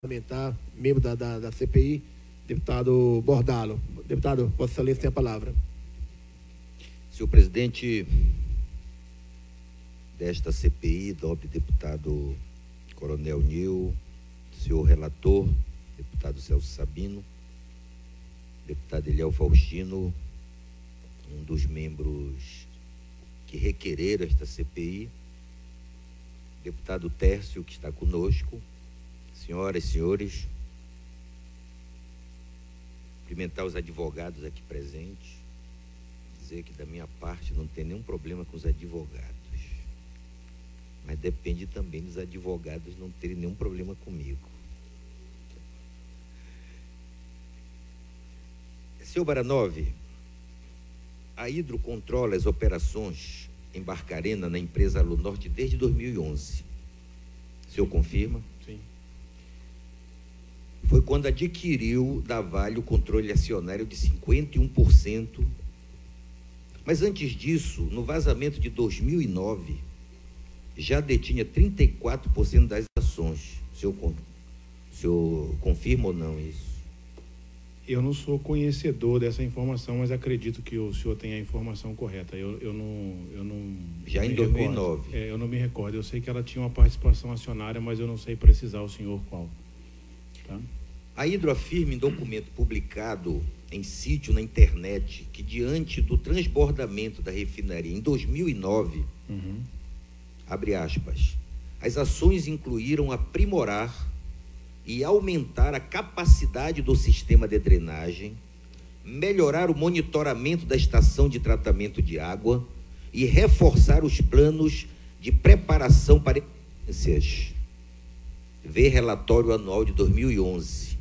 parlamentar, membro da CPI, deputado Bordalo. Deputado, Vossa Excelência tem a palavra. Senhor presidente desta CPI, nobre deputado Coronel Nil, senhor relator, deputado Celso Sabino, deputado Eliel Faustino, um dos membros que requereram esta CPI, deputado Tércio, que está conosco, senhoras e senhores, cumprimentar os advogados aqui presentes, dizer que da minha parte não tem nenhum problema com os advogados, mas depende também dos advogados não terem nenhum problema comigo. Senhor Baranov, a Hidro controla as operações em Barcarena, na empresa Alunorte, desde 2011. O senhor confirma? Sim. Foi quando adquiriu da Vale o controle acionário de 51%. Mas antes disso, no vazamento de 2009, já detinha 34% das ações. O senhor confirma ou não isso? Eu não sou conhecedor dessa informação, mas acredito que o senhor tenha a informação correta. Eu não já em 2009. Eu não me recordo. Eu sei que ela tinha uma participação acionária, mas eu não sei precisar o senhor qual. Tá? A Hidro afirma em documento publicado em sítio na internet que, diante do transbordamento da refinaria em 2009, abre aspas, as ações incluíram aprimorar e aumentar a capacidade do sistema de drenagem, melhorar o monitoramento da estação de tratamento de água e reforçar os planos de preparação para emergências. Vê relatório anual de 2011.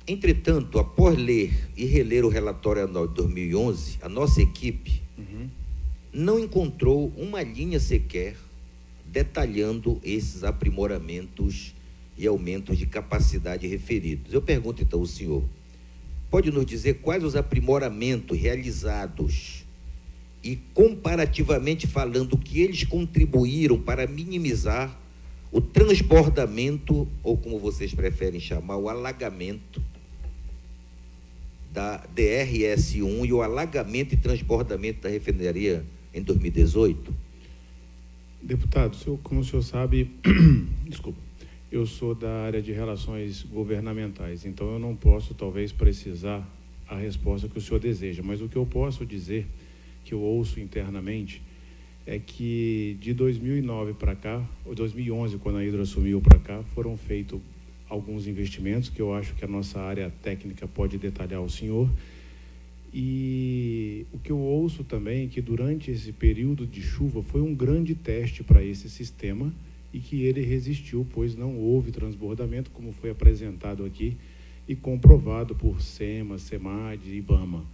Entretanto, após ler e reler o relatório anual de 2011, a nossa equipe não encontrou uma linha sequer detalhando esses aprimoramentos e aumentos de capacidade referidos. Eu pergunto então ao senhor, pode nos dizer quais os aprimoramentos realizados e, comparativamente falando, que eles contribuíram para minimizar o transbordamento, ou como vocês preferem chamar, o alagamento da DRS-1 e o alagamento e transbordamento da refinaria em 2018? Deputado, como o senhor sabe, desculpa, eu sou da área de relações governamentais, então eu não posso talvez precisar a resposta que o senhor deseja, mas o que eu posso dizer, que eu ouço internamente, é que de 2009 para cá, ou 2011, quando a Hidro assumiu para cá, foram feitos alguns investimentos que eu acho que a nossa área técnica pode detalhar ao senhor. E o que eu ouço também é que durante esse período de chuva foi um grande teste para esse sistema e que ele resistiu, pois não houve transbordamento, como foi apresentado aqui e comprovado por SEMA, SEMAD e IBAMA.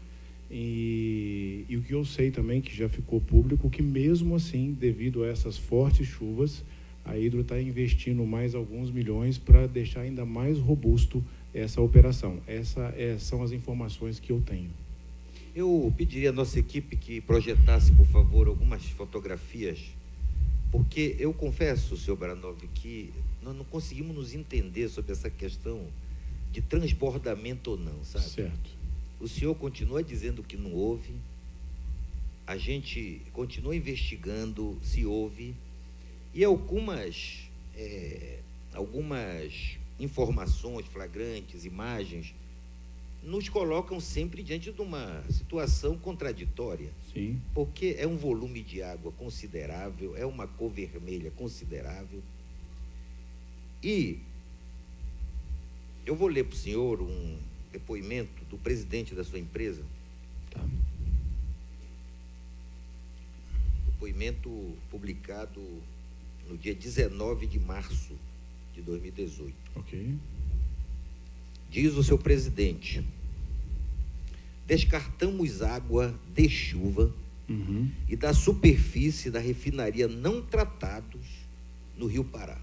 E o que eu sei também, que já ficou público, que mesmo assim, devido a essas fortes chuvas, a Hidro está investindo mais alguns milhões para deixar ainda mais robusto essa operação. São as informações que eu tenho. Eu pediria à nossa equipe que projetasse, por favor, algumas fotografias, porque eu confesso, senhor Baranov, que nós não conseguimos nos entender sobre essa questão de transbordamento ou não, sabe? Certo. O senhor continua dizendo que não houve, a gente continua investigando se houve, e algumas informações flagrantes, imagens, nos colocam sempre diante de uma situação contraditória. Sim. Porque é um volume de água considerável, é uma cor vermelha considerável. E eu vou ler para o senhor um depoimento do presidente da sua empresa. Tá. Depoimento publicado no dia 19 de março de 2018. Ok. Diz o seu presidente: descartamos água de chuva e da superfície da refinaria não tratados no Rio Pará.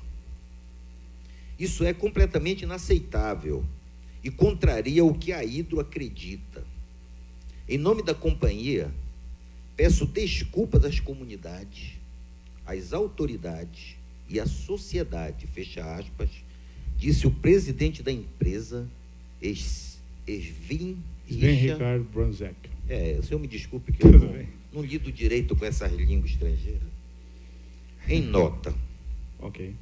Isso é completamente inaceitável e contraria o que a Hidro acredita. Em nome da companhia, peço desculpas às comunidades, as autoridades e a sociedade, fecha aspas, disse o presidente da empresa, Sven Richard Brunzek. O senhor me desculpe que eu não lido direito com essas línguas estrangeiras. Em nota. Ok.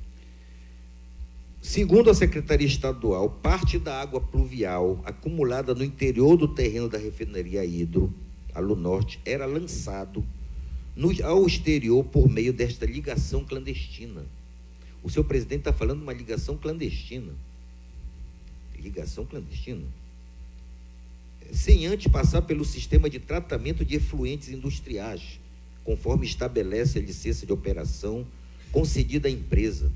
Segundo a Secretaria Estadual, parte da água pluvial acumulada no interior do terreno da refinaria Hidro, Alunorte, era lançado ao exterior por meio desta ligação clandestina. O seu presidente está falando de uma ligação clandestina. Ligação clandestina? Sem antes passar pelo sistema de tratamento de efluentes industriais, conforme estabelece a licença de operação concedida à empresa.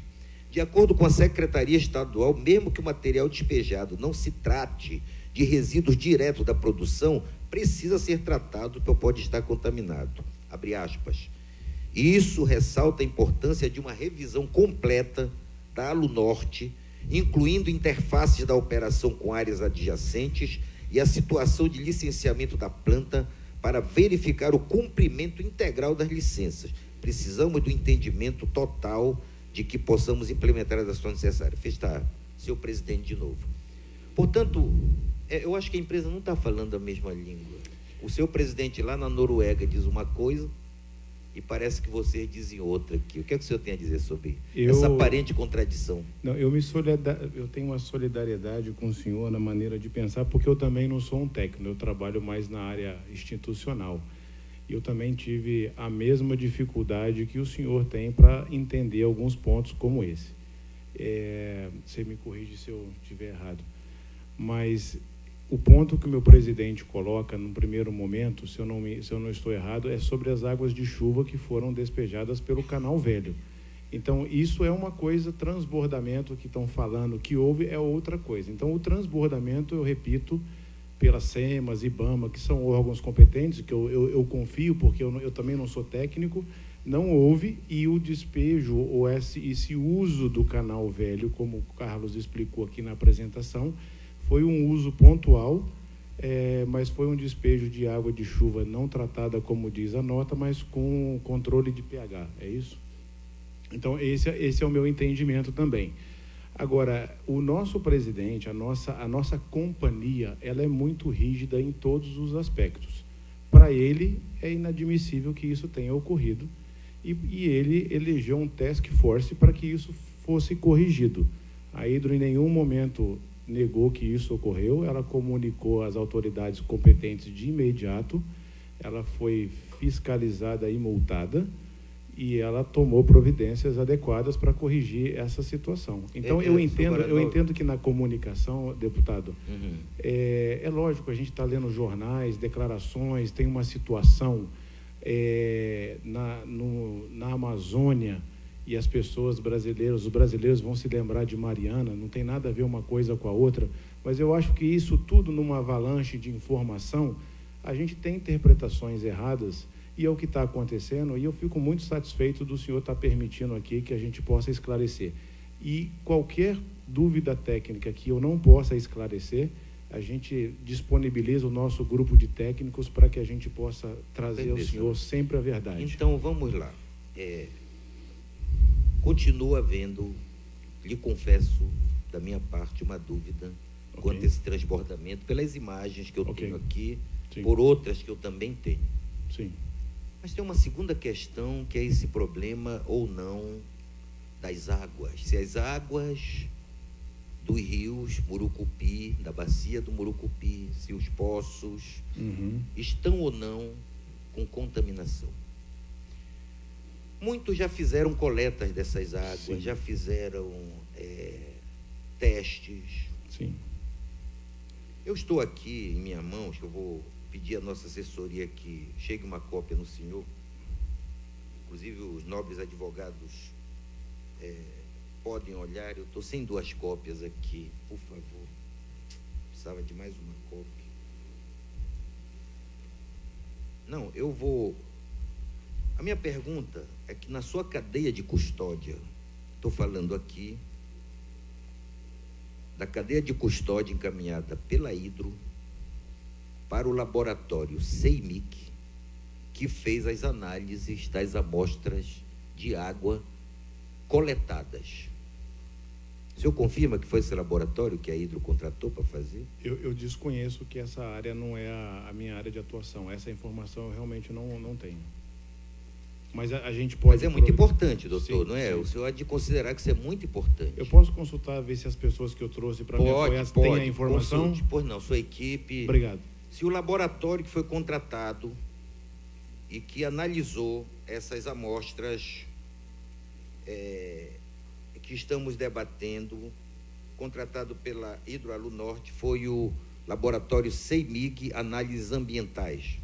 De acordo com a Secretaria Estadual, mesmo que o material despejado não se trate de resíduos diretos da produção, precisa ser tratado porque pode estar contaminado. Abre aspas. Isso ressalta a importância de uma revisão completa da Alunorte, incluindo interfaces da operação com áreas adjacentes e a situação de licenciamento da planta para verificar o cumprimento integral das licenças. Precisamos do entendimento total de que possamos implementar as ações necessárias. Fecha, senhor presidente, de novo. Portanto, eu acho que a empresa não está falando a mesma língua. O seu presidente lá na Noruega diz uma coisa e parece que vocês dizem outra aqui. O que é que o senhor tem a dizer sobre essa aparente contradição? Não, eu tenho uma solidariedade com o senhor na maneira de pensar, porque eu também não sou um técnico, eu trabalho mais na área institucional. Eu também tive a mesma dificuldade que o senhor tem para entender alguns pontos como esse. Você me corrige se eu estiver errado. Mas o ponto que o meu presidente coloca no primeiro momento, se eu não estou errado, é sobre as águas de chuva que foram despejadas pelo Canal Velho. Então, isso é uma coisa, transbordamento que estão falando que houve é outra coisa. Então, o transbordamento, eu repito, pelas SEMAS, IBAMA, que são órgãos competentes, que eu confio, porque eu também não sou técnico, não houve, e o despejo, ou esse uso do Canal Velho, como o Carlos explicou aqui na apresentação, foi um uso pontual, mas foi um despejo de água de chuva não tratada, como diz a nota, mas com controle de pH, é isso? Então, esse é o meu entendimento também. Agora, o nosso presidente, a nossa companhia, ela é muito rígida em todos os aspectos. Para ele, é inadmissível que isso tenha ocorrido, e ele elegeu um task force para que isso fosse corrigido. A Hidro, em nenhum momento, negou que isso ocorreu, ela comunicou às autoridades competentes de imediato, ela foi fiscalizada e multada, e ela tomou providências adequadas para corrigir essa situação. Então, eu entendo que na comunicação, deputado, é lógico, a gente está lendo jornais, declarações, tem uma situação na Amazônia, e as pessoas brasileiras, os brasileiros vão se lembrar de Mariana, não tem nada a ver uma coisa com a outra, mas eu acho que isso tudo, numa avalanche de informação, a gente tem interpretações erradas, e é o que está acontecendo, e eu fico muito satisfeito do senhor estar permitindo aqui que a gente possa esclarecer. E qualquer dúvida técnica que eu não possa esclarecer, a gente disponibiliza o nosso grupo de técnicos para que a gente possa trazer ao senhor sempre a verdade. Então, vamos lá. Continua havendo, lhe confesso, da minha parte, uma dúvida quanto a esse transbordamento, pelas imagens que eu tenho aqui, por outras que eu também tenho. Sim. Mas tem uma segunda questão, que é esse problema ou não das águas. Se as águas dos rios Murucupi, da bacia do Murucupi, se os poços estão ou não com contaminação. Muitos já fizeram coletas dessas águas, já fizeram testes. Sim. Eu estou aqui em minha mão, que eu vou pedir à nossa assessoria que chegue uma cópia no senhor. Inclusive, os nobres advogados podem olhar. Eu estou sem 2 cópias aqui, por favor. Precisava de mais uma cópia. Não, eu vou... A minha pergunta é que na sua cadeia de custódia, estou falando aqui da cadeia de custódia encaminhada pela Hidro para o laboratório CEIMIC, que fez as análises das amostras de água coletadas. O senhor confirma que foi esse laboratório que a Hidro contratou para fazer? Eu desconheço que essa área não é a minha área de atuação. Essa informação eu realmente não tenho. Mas a gente pode... Mas é muito importante, doutor, sim, não é? sim. O senhor há de considerar que isso é muito importante. Eu posso consultar, ver se as pessoas que eu trouxe para me apoiar têm a informação? Consulte. Pois não, sua equipe... Obrigado. Se o laboratório que foi contratado e que analisou essas amostras que estamos debatendo, contratado pela Hidroalunorte, foi o laboratório CEIMIG Análises Ambientais.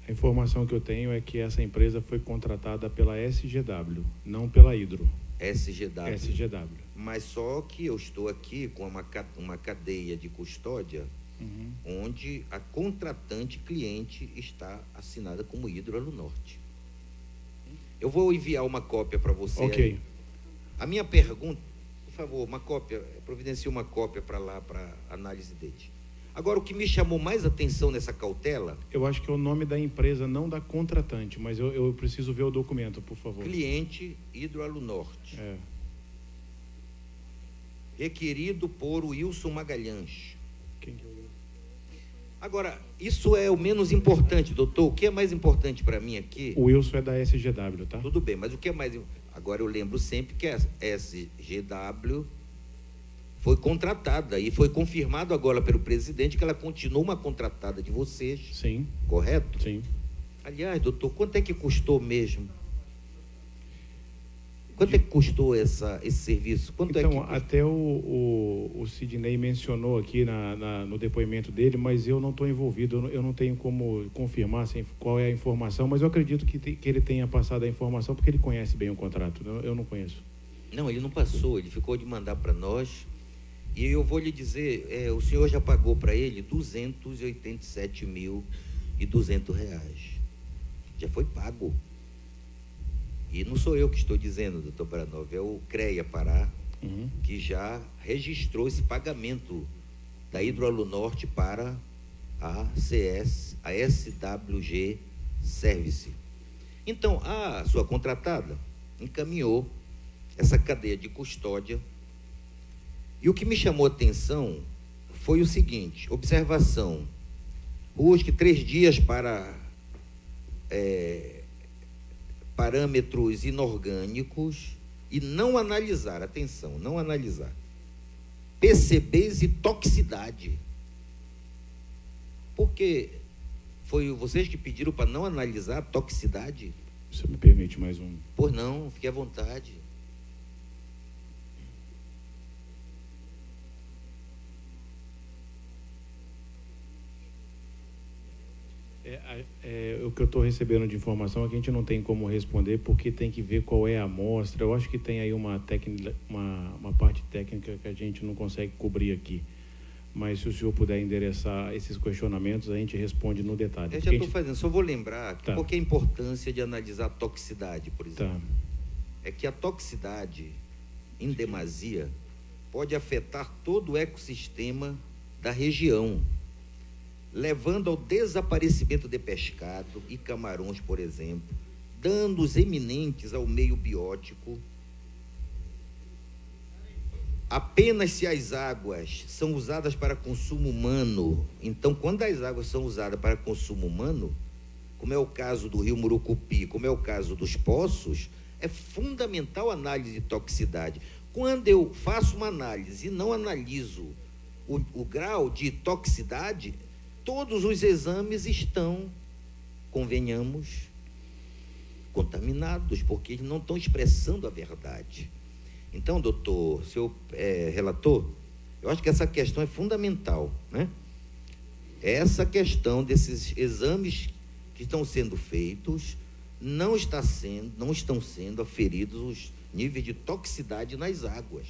A informação que eu tenho é que essa empresa foi contratada pela SGW, não pela Hidro. SGW. SGW. Mas só que eu estou aqui com uma cadeia de custódia, onde a contratante cliente está assinada como Hidroalunorte. Eu vou enviar uma cópia para você. Ok. Aí. A minha pergunta, por favor, uma cópia, providencie uma cópia para lá, para análise dele. Agora, o que me chamou mais atenção nessa cautela... Eu acho que é o nome da empresa, não da contratante, mas eu preciso ver o documento, por favor. Cliente Hidroalunorte. É. Requerido por Wilson Magalhães. Quem que é o Wilson? Agora, isso é o menos importante, doutor. O que é mais importante para mim aqui... O Wilson é da SGW, tá? Tudo bem, mas o que é mais... Agora, eu lembro sempre que a SGW foi contratada e foi confirmado agora pelo presidente que ela continua uma contratada de vocês. Sim. Correto? Sim. Aliás, doutor, quanto é que custou mesmo? Quanto é que custou esse serviço? Quanto então, é que... até o Sidney mencionou aqui no depoimento dele, mas eu não estou envolvido, eu não tenho como confirmar qual é a informação, mas eu acredito que ele tenha passado a informação porque ele conhece bem o contrato. Eu não conheço. Não, ele não passou, ele ficou de mandar para nós. E eu vou lhe dizer, o senhor já pagou para ele R$ 287.200. Já foi pago. E não sou eu que estou dizendo, doutor Baranov, é o CREA Pará, que já registrou esse pagamento da Hidroalunorte para a SWG Service. Então, a sua contratada encaminhou essa cadeia de custódia. E o que me chamou a atenção foi o seguinte: observação, busque 3 dias para parâmetros inorgânicos e não analisar, atenção, não analisar PCBs e toxicidade. Porque foi vocês que pediram para não analisar a toxicidade? Você me permite mais um? Pois não, fique à vontade. O que eu estou recebendo de informação é que a gente não tem como responder porque tem que ver qual é a amostra. Eu acho que tem aí uma parte técnica que a gente não consegue cobrir aqui. Mas se o senhor puder endereçar esses questionamentos, a gente responde no detalhe. Eu já estou fazendo, só vou lembrar Tá. qual que é a importância de analisar a toxicidade, por exemplo. Tá. É que a toxicidade, em demasia, pode afetar todo o ecossistema da região, levando ao desaparecimento de pescado e camarões, por exemplo, danos eminentes ao meio biótico. Apenas se as águas são usadas para consumo humano, então, quando as águas são usadas para consumo humano, como é o caso do rio Murucupi, como é o caso dos poços, é fundamental a análise de toxicidade. Quando eu faço uma análise e não analiso o grau de toxicidade, todos os exames estão, convenhamos, contaminados, porque eles não estão expressando a verdade. Então, doutor, senhor relator, eu acho que essa questão é fundamental, né? Essa questão desses exames que estão sendo feitos não estão sendo aferidos os níveis de toxicidade nas águas.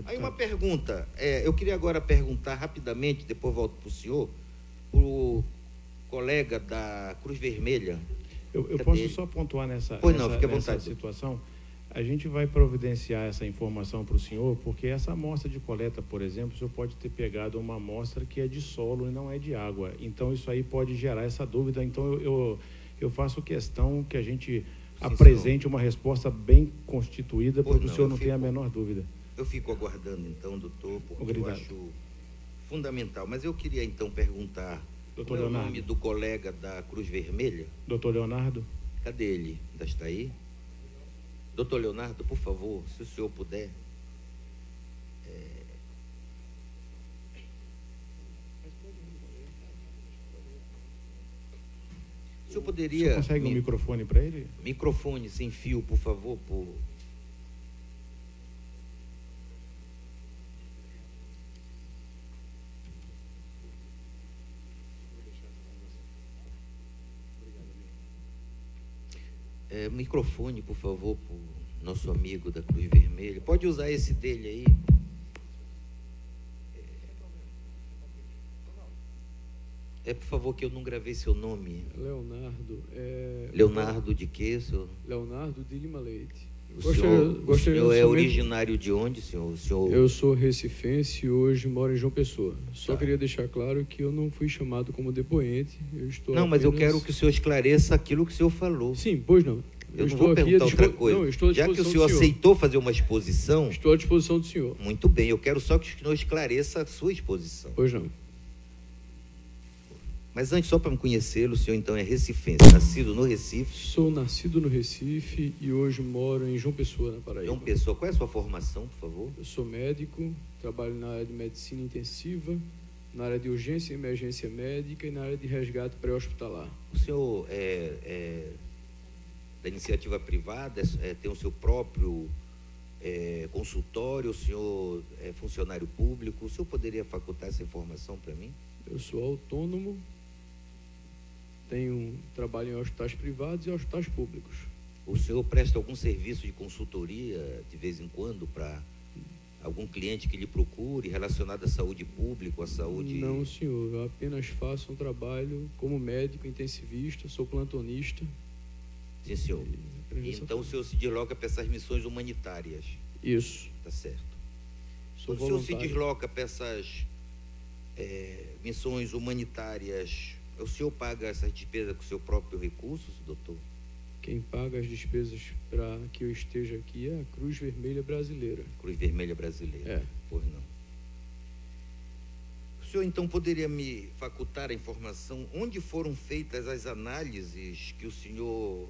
Aí uma pergunta, eu queria agora perguntar rapidamente, depois volto para o senhor, para o colega da Cruz Vermelha. Eu posso só pontuar nessa situação? A gente vai providenciar essa informação para o senhor, porque essa amostra de coleta, por exemplo, o senhor pode ter pegado uma amostra que é de solo e não é de água. Então, isso aí pode gerar essa dúvida. Então, Eu faço questão que a gente Sim, apresente senhor. uma resposta bem constituída, Pois para que o não, senhor eu não tenha a fico- menor dúvida. Eu fico aguardando, então, doutor, porque Obrigado. eu acho fundamental. Mas eu queria, então, perguntar Doutor qual é o Leonardo. nome do colega da Cruz Vermelha? Doutor Leonardo? Cadê ele? Ainda está aí? Doutor Leonardo, por favor, se o senhor puder. O senhor O poderia... senhor consegue um microfone para ele? Microfone sem fio, por favor, por... microfone, por favor, para o nosso amigo da Cruz Vermelha. Pode usar esse dele aí. Por favor, que eu não gravei seu nome. Leonardo. Leonardo de quê, senhor? Leonardo de Lima Leite. O senhor é originário de onde, senhor? Eu sou recifense e hoje moro em João Pessoa. Só Tá. queria deixar claro que eu não fui chamado como depoente. Eu estou Não, mas eu apenas- quero que o senhor esclareça aquilo que o senhor falou. Sim, pois não. Eu não estou vou aqui à perguntar outra coisa. Não, eu estou à Já que o disposição senhor do aceitou fazer uma exposição, Estou à disposição do senhor. muito bem, eu quero só que o senhor esclareça a sua exposição. Pois não. Mas antes, só para me conhecê-lo, o senhor então é recifense, nascido no Recife. Sou nascido no Recife e hoje moro em João Pessoa, na Paraíba. João Pessoa, qual é a sua formação, por favor? Eu sou médico, trabalho na área de medicina intensiva, na área de urgência e emergência médica e na área de resgate pré-hospitalar. O senhor é da iniciativa privada, tem o seu próprio consultório, o senhor é funcionário público, o senhor poderia facultar essa informação para mim? Eu sou autônomo, trabalho em hospitais privados e hospitais públicos. O senhor presta algum serviço de consultoria de vez em quando para algum cliente que lhe procure relacionado à saúde pública, à saúde... Não, senhor, eu apenas faço um trabalho como médico intensivista, sou plantonista. Sim, senhor. Apenas Então o senhor se desloca para essas missões humanitárias, Isso, tá certo? sou Quando o senhor se voluntário. desloca para essas missões humanitárias, o senhor paga essas despesas com seu próprio recurso, doutor? Quem paga as despesas para que eu esteja aqui é a Cruz Vermelha Brasileira. Cruz Vermelha Brasileira. É. Pois não. O senhor então poderia me facultar a informação onde foram feitas as análises que o senhor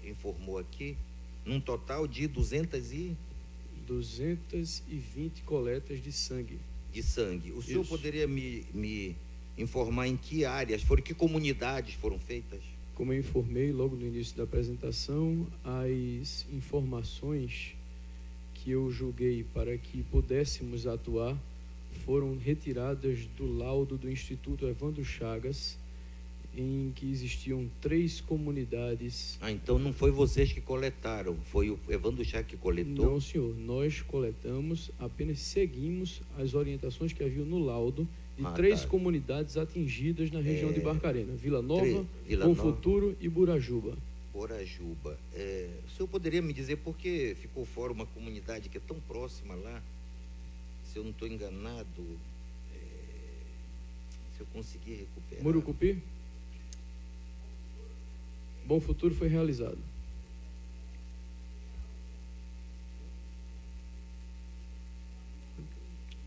informou aqui, num total de 220 coletas de sangue. de sangue. O senhor Isso. poderia me informar em que áreas foram, que comunidades foram feitas? Como eu informei logo no início da apresentação, as informações que eu julguei para que pudéssemos atuar foram retiradas do laudo do Instituto Evandro Chagas, em que existiam 3 comunidades. Então não foi vocês que coletaram, foi o Evandro Chá que coletou? Não, senhor, nós coletamos, apenas seguimos as orientações que haviam no laudo de 3 tá. comunidades atingidas na região de Barcarena: Vila Nova, Vila Bom Nova. Futuro e Burajuba. Borajuba. O senhor poderia me dizer por que ficou fora uma comunidade que é tão próxima lá? Se eu não estou enganado, se eu conseguir recuperar. Murucupi? Bom Futuro foi realizado.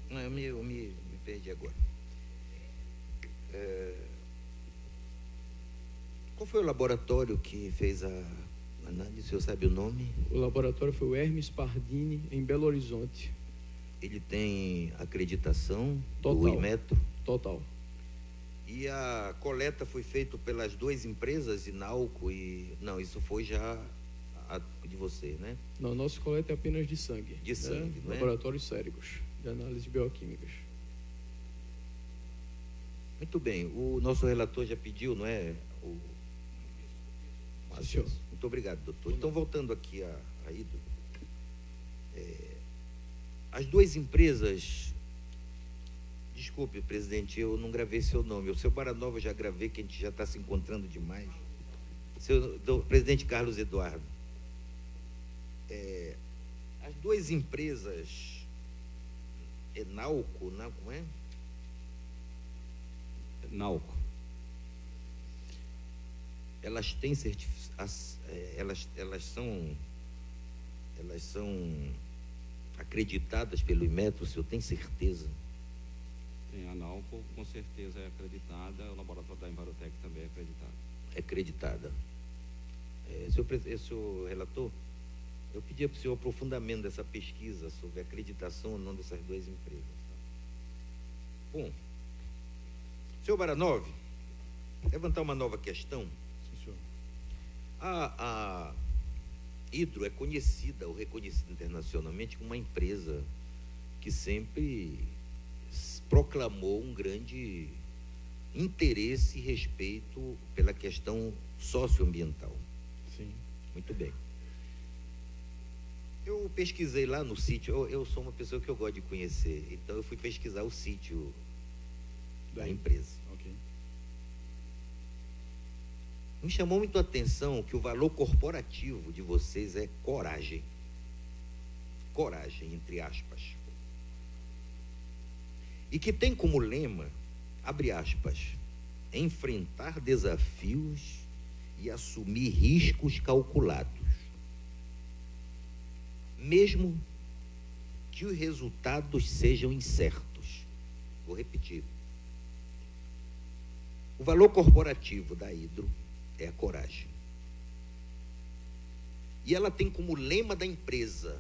Não, eu me perdi agora. Qual foi o laboratório que fez a análise? O senhor sabe o nome? O laboratório foi o Hermes Pardini, em Belo Horizonte. Ele tem acreditação do Total. Inmetro? Total. E a coleta foi feita pelas 2 empresas, Inalco e... Não, isso foi já a de você, né? Não, nosso coleta é apenas de sangue. De sangue, não é? Laboratórios séricos, de análise bioquímicas. Muito bem. O nosso relator já pediu, não é? Sim, senhor. Muito obrigado, doutor. Então, voltando aqui a Ido. As 2 empresas... Desculpe, presidente, eu não gravei seu nome. O seu Baranova eu já gravei, que a gente já está se encontrando demais. Presidente Carlos Eduardo. As 2 empresas, Enalco, não, como é? Nalco. elas têm elas são acreditadas pelo Inmetro, o senhor tem certeza? Tem, a Nalco com certeza é acreditada, o laboratório da Envarotec também é acreditado. É acreditada. Senhor relator, eu pedia para o senhor aprofundamento dessa pesquisa sobre a acreditação ou não dessas duas empresas. Bom, senhor Baranov, levantar uma nova questão. Sim, senhor. A Hidro é conhecida ou reconhecida internacionalmente como uma empresa que sempre proclamou um grande interesse e respeito pela questão socioambiental. Sim. Muito bem. Eu pesquisei lá no sítio, eu sou uma pessoa que eu gosto de conhecer, então eu fui pesquisar o sítio da empresa. Ok. Me chamou muito a atenção que o valor corporativo de vocês é coragem. Coragem, entre aspas. E que tem como lema, abre aspas, enfrentar desafios e assumir riscos calculados, mesmo que os resultados sejam incertos. Vou repetir. O valor corporativo da Hidro é a coragem. E ela tem como lema da empresa,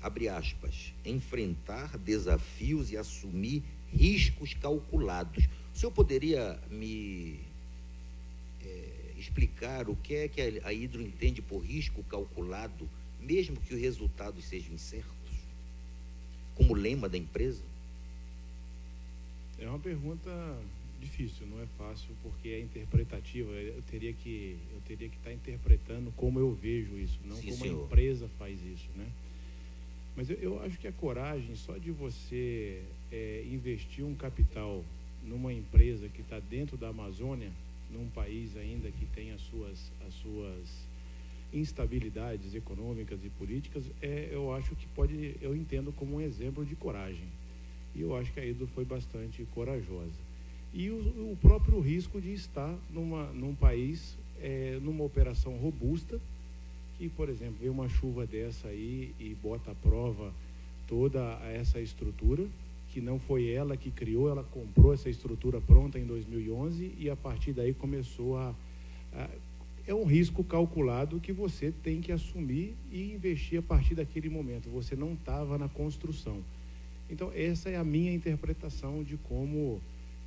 abre aspas, enfrentar desafios e assumir riscos calculados. O senhor poderia me explicar o que é que a Hidro entende por risco calculado, mesmo que os resultados sejam incertos, como lema da empresa? É uma pergunta difícil, não é fácil, porque é interpretativa. Eu teria que estar interpretando como eu vejo isso, não Sim, como senhor. a empresa faz isso, né? Mas eu acho que a coragem, só de você investir um capital numa empresa que está dentro da Amazônia, num país ainda que tem as suas instabilidades econômicas e políticas, eu acho que eu entendo como um exemplo de coragem. E eu acho que a Hidro foi bastante corajosa. E o próprio risco de estar num país, numa operação robusta, que, por exemplo, vem uma chuva dessa aí e bota à prova toda essa estrutura, que não foi ela que criou, ela comprou essa estrutura pronta em 2011 e a partir daí começou é um risco calculado que você tem que assumir e investir a partir daquele momento. Você não estava na construção. Então, essa é a minha interpretação de como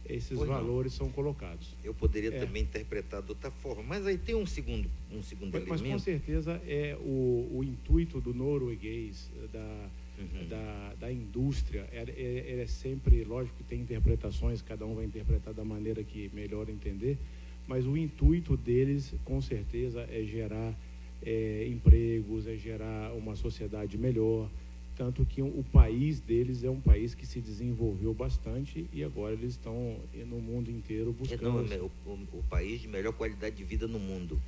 esses valores são colocados. Eu poderia também interpretar de outra forma, mas aí tem um segundo elemento. Mas com certeza o intuito do norueguês, da indústria, é sempre, lógico que tem interpretações, cada um vai interpretar da maneira que melhor entender, mas o intuito deles, com certeza, é gerar empregos, é gerar uma sociedade melhor, tanto que o país deles é um país que se desenvolveu bastante e agora eles estão no mundo inteiro buscando... O país de melhor qualidade de vida no mundo.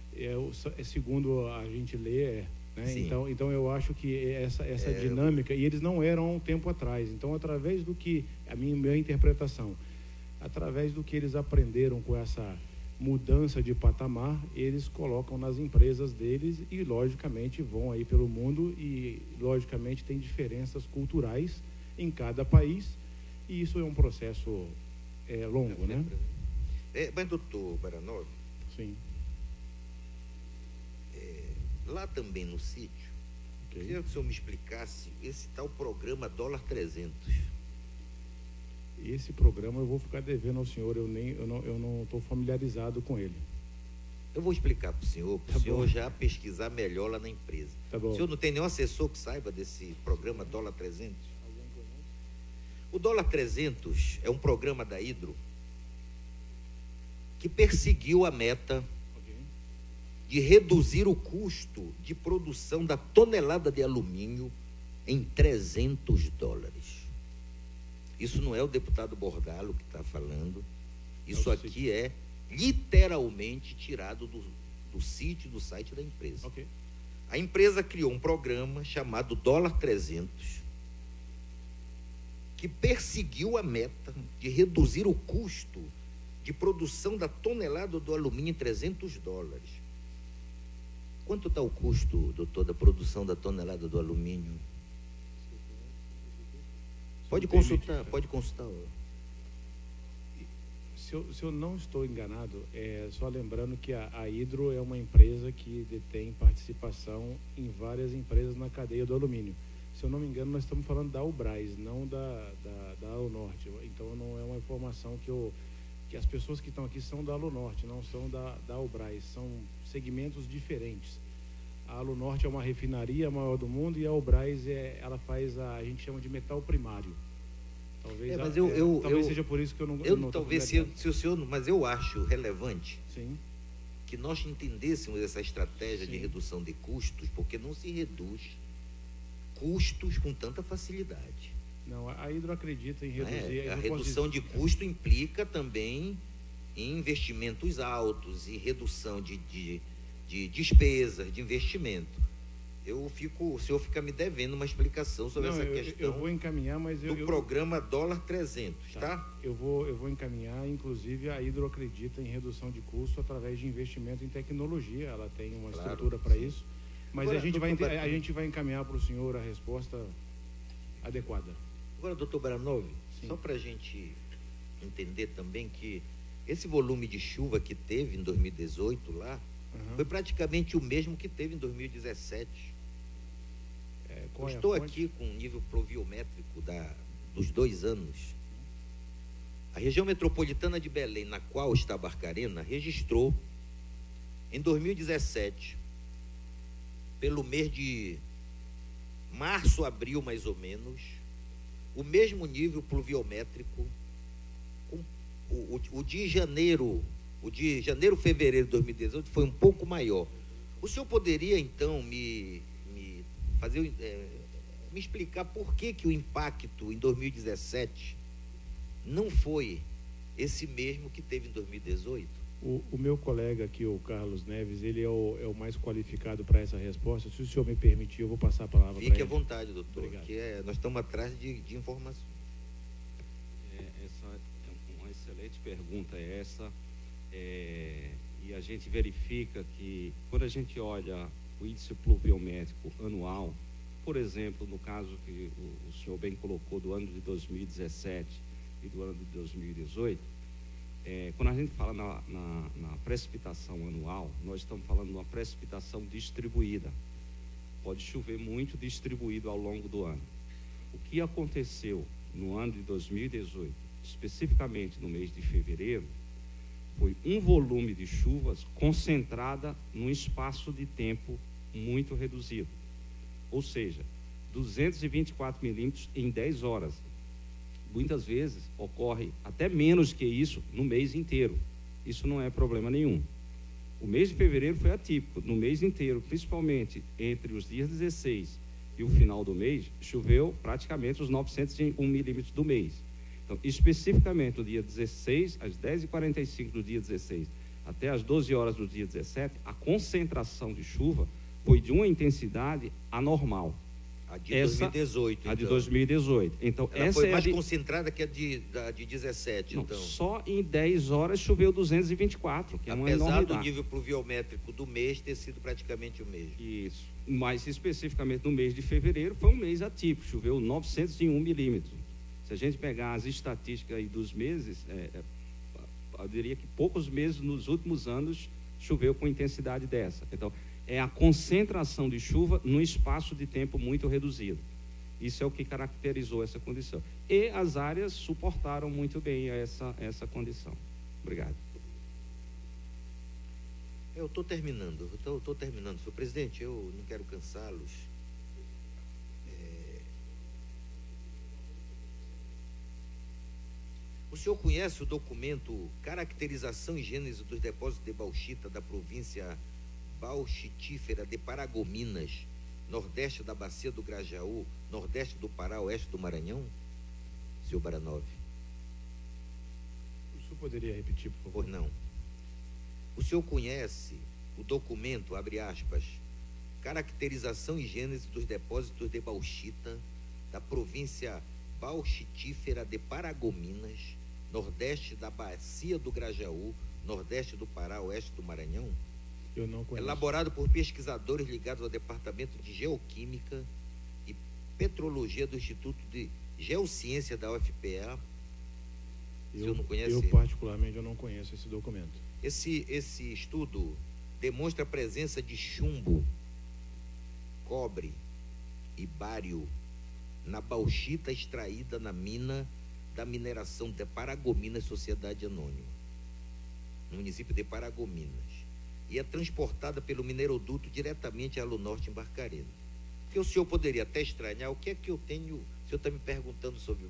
Segundo a gente lê, né? Então eu acho que essa dinâmica, e eles não eram há um tempo atrás, então através do que, a minha interpretação, através do que eles aprenderam com essa mudança de patamar, eles colocam nas empresas deles e logicamente vão aí pelo mundo e logicamente tem diferenças culturais em cada país e isso é um processo longo, né? Mas doutor Baranov, sim, lá também no sítio, queria que o senhor me explicasse esse tal programa dólar 300. Esse programa eu vou ficar devendo ao senhor, eu não estou familiarizado com ele. Eu vou explicar para o senhor, para o senhor já pesquisar melhor lá na empresa. Tá bom. O senhor não tem nenhum assessor que saiba desse programa dólar 300? O dólar 300 é um programa da Hidro que perseguiu a meta de reduzir o custo de produção da tonelada de alumínio em $300. Isso não é o deputado Bordalo que está falando. Isso aqui é literalmente tirado do sítio, do site da empresa. Okay. A empresa criou um programa chamado dólar 300, que perseguiu a meta de reduzir o custo de produção da tonelada do alumínio em $300. Quanto está o custo, doutor, da produção da tonelada do alumínio? Pode consultar, pode consultar. Se eu não estou enganado, só lembrando que a Hydro é uma empresa que detém participação em várias empresas na cadeia do alumínio. Se eu não me engano, nós estamos falando da Ulbras, não da Alunorte. Então, não é uma informação que as pessoas que estão aqui são da Alunorte, não são da Ulbras. São segmentos diferentes. A Alunorte é uma refinaria maior do mundo e a Ulbras, ela faz a gente chama de metal primário. Talvez, talvez seja por isso que eu não talvez se o senhor, mas eu acho relevante. Sim. Que nós entendêssemos essa estratégia Sim. de redução de custos, porque não se reduz custos com tanta facilidade. Não, a Hydro acredita em reduzir. A redução de custo implica também em investimentos altos e redução de despesas, de investimento. O senhor fica me devendo uma explicação sobre essa questão. Eu vou encaminhar, mas do programa Dólar 300, tá? Eu vou encaminhar, inclusive a Hydro acredita em redução de custo através de investimento em tecnologia, ela tem uma estrutura para isso, mas agora, a gente vai encaminhar para o senhor a resposta adequada. Agora, doutor Baranov, só para a gente entender também que esse volume de chuva que teve em 2018 lá, foi praticamente o mesmo que teve em 2017. Estou aqui com o nível pluviométrico dos 2 anos. A região metropolitana de Belém, na qual está a Barcarena, registrou em 2017, pelo mês de março, abril mais ou menos, o mesmo nível pluviométrico. O de janeiro, fevereiro de 2018 foi um pouco maior. O senhor poderia então me explicar por que o impacto em 2017 não foi esse mesmo que teve em 2018? O meu colega aqui, o Carlos Neves, ele é o mais qualificado para essa resposta. Se o senhor me permitir, eu vou passar a palavra para ele. Fique à vontade, doutor. Obrigado. Nós estamos atrás de informações. Essa é uma excelente pergunta essa. E a gente verifica que quando a gente olha o índice pluviométrico anual, por exemplo, no caso que o senhor bem colocou do ano de 2017 e do ano de 2018, quando a gente fala na precipitação anual, nós estamos falando de uma precipitação distribuída. Pode chover muito distribuído ao longo do ano. O que aconteceu no ano de 2018, especificamente no mês de fevereiro, foi um volume de chuvas concentrada num espaço de tempo muito reduzido. Ou seja, 224 milímetros em 10 horas. Muitas vezes ocorre até menos que isso no mês inteiro. Isso não é problema nenhum. O mês de fevereiro foi atípico. No mês inteiro, principalmente entre os dias 16 e o final do mês, choveu praticamente os 901 milímetros do mês. Então, especificamente no dia 16, às 10h45 do dia 16, até às 12 horas do dia 17, a concentração de chuva foi de uma intensidade anormal. A de 2018, então. A de 2018. Então, ela foi mais concentrada que a de 17, não, então. Só em 10 horas choveu 224, que é uma enormidade. Apesar do nível pluviométrico do mês ter sido praticamente o mesmo. Isso. Mas, especificamente no mês de fevereiro, foi um mês atípico, choveu 901 milímetros. Se a gente pegar as estatísticas aí dos meses, eu diria que poucos meses nos últimos anos choveu com intensidade dessa. Então, é a concentração de chuva num espaço de tempo muito reduzido. Isso é o que caracterizou essa condição. E as áreas suportaram muito bem essa condição. Obrigado. Eu estou terminando, senhor presidente, eu não quero cansá-los. O senhor conhece o documento Caracterização e Gênese dos Depósitos de Bauxita da província bauxitífera de Paragominas, nordeste da Bacia do Grajaú, nordeste do Pará, oeste do Maranhão? Senhor Baranov. O senhor poderia repetir, por favor? Pois não. O senhor conhece o documento, abre aspas, Caracterização e Gênese dos Depósitos de Bauxita da província bauxitífera de Paragominas, nordeste da bacia do Grajaú, nordeste do Pará, oeste do Maranhão? Eu não conheço. Elaborado por pesquisadores ligados ao Departamento de Geoquímica e Petrologia do Instituto de Geociência da UFPA. O senhor não conhece? Eu, particularmente, eu não conheço esse documento. Esse estudo demonstra a presença de chumbo, cobre e bário na bauxita extraída na mina da mineração de Paragominas Sociedade Anônima, no município de Paragominas, e é transportada pelo mineroduto diretamente a Alunorte em Barcarena. Porque o senhor poderia até estranhar o que é que eu tenho. O senhor está me perguntando sobre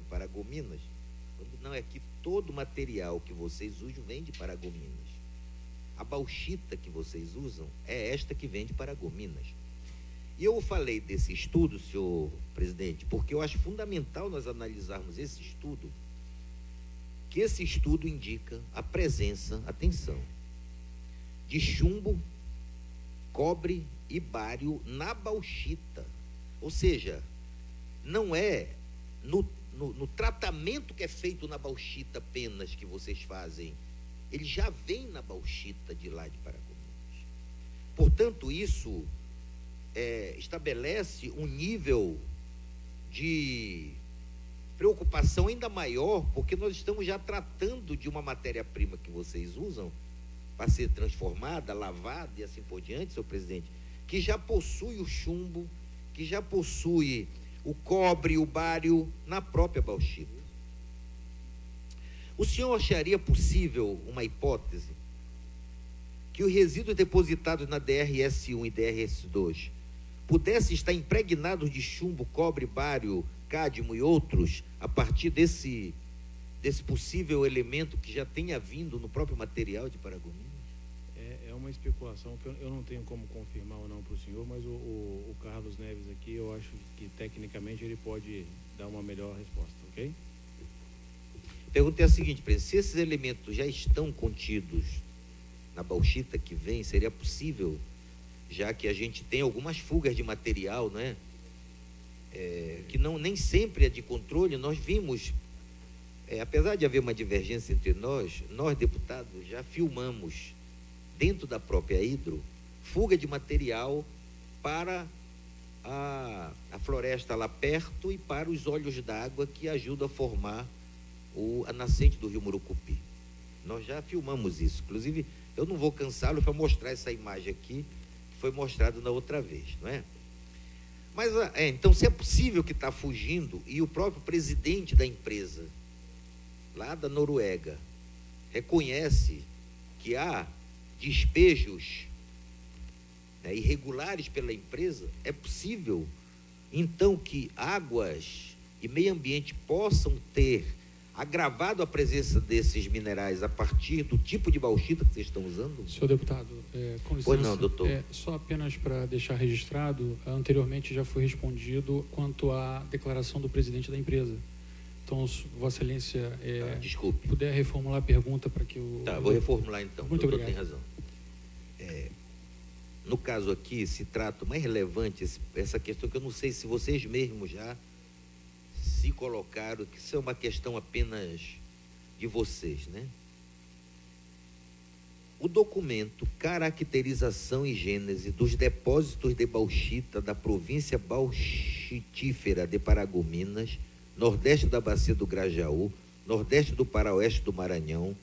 Paragominas? Não, é que todo o material que vocês usam vem de Paragominas. A bauxita que vocês usam é esta que vem de Paragominas. E eu falei desse estudo, senhor presidente, porque eu acho fundamental nós analisarmos esse estudo, que esse estudo indica a presença, atenção, de chumbo, cobre e bário na bauxita. Ou seja, não é no tratamento que é feito na bauxita apenas que vocês fazem, ele já vem na bauxita de lá de Paragominas. Portanto, isso estabelece um nível de preocupação ainda maior, porque nós estamos já tratando de uma matéria-prima que vocês usam para ser transformada, lavada e assim por diante, senhor presidente, que já possui o chumbo, que já possui o cobre, o bário na própria bauxita. O senhor acharia possível uma hipótese que os resíduos depositados na DRS-1 e DRS-2 pudessem estar impregnados de chumbo, cobre, bário, cádmio e outros a partir desse possível elemento que já tenha vindo no próprio material de Paragominas? É uma especulação que eu não tenho como confirmar ou não para o senhor, mas o Carlos Neves aqui, eu acho que tecnicamente ele pode dar uma melhor resposta, ok? A pergunta é a seguinte, presidente: se esses elementos já estão contidos na bauxita que vem, seria possível, já que a gente tem algumas fugas de material, né? Que nem sempre é de controle. Nós vimos, apesar de haver uma divergência entre nós deputados já filmamos dentro da própria Hidro fuga de material para a floresta lá perto e para os olhos d'água que ajudam a formar a nascente do rio Murucupi. Nós já filmamos isso. Inclusive, eu não vou cansá-lo para mostrar essa imagem aqui, que foi mostrada na outra vez, não é? Mas, então, se é possível que está fugindo, e o próprio presidente da empresa, lá da Noruega, reconhece que há despejos irregulares pela empresa, é possível, então, que águas e meio ambiente possam ter agravado a presença desses minerais a partir do tipo de bauxita que vocês estão usando? Senhor deputado, com licença, pois não, doutor. Só apenas para deixar registrado, anteriormente já foi respondido quanto à declaração do presidente da empresa. Então, Vossa Excelência, desculpe, puder reformular a pergunta para que o... Tá, vou reformular então. Muito doutor obrigado. Tem razão. No caso aqui, se trata mais relevante essa questão, que eu não sei se vocês mesmos já se colocaram, que isso é uma questão apenas de vocês, né? O documento Caracterização e Gênese dos Depósitos de Bauxita da Província Bauxitífera de Paragominas, Nordeste da Bacia do Grajaú, Nordeste do Pará, Oeste do Maranhão,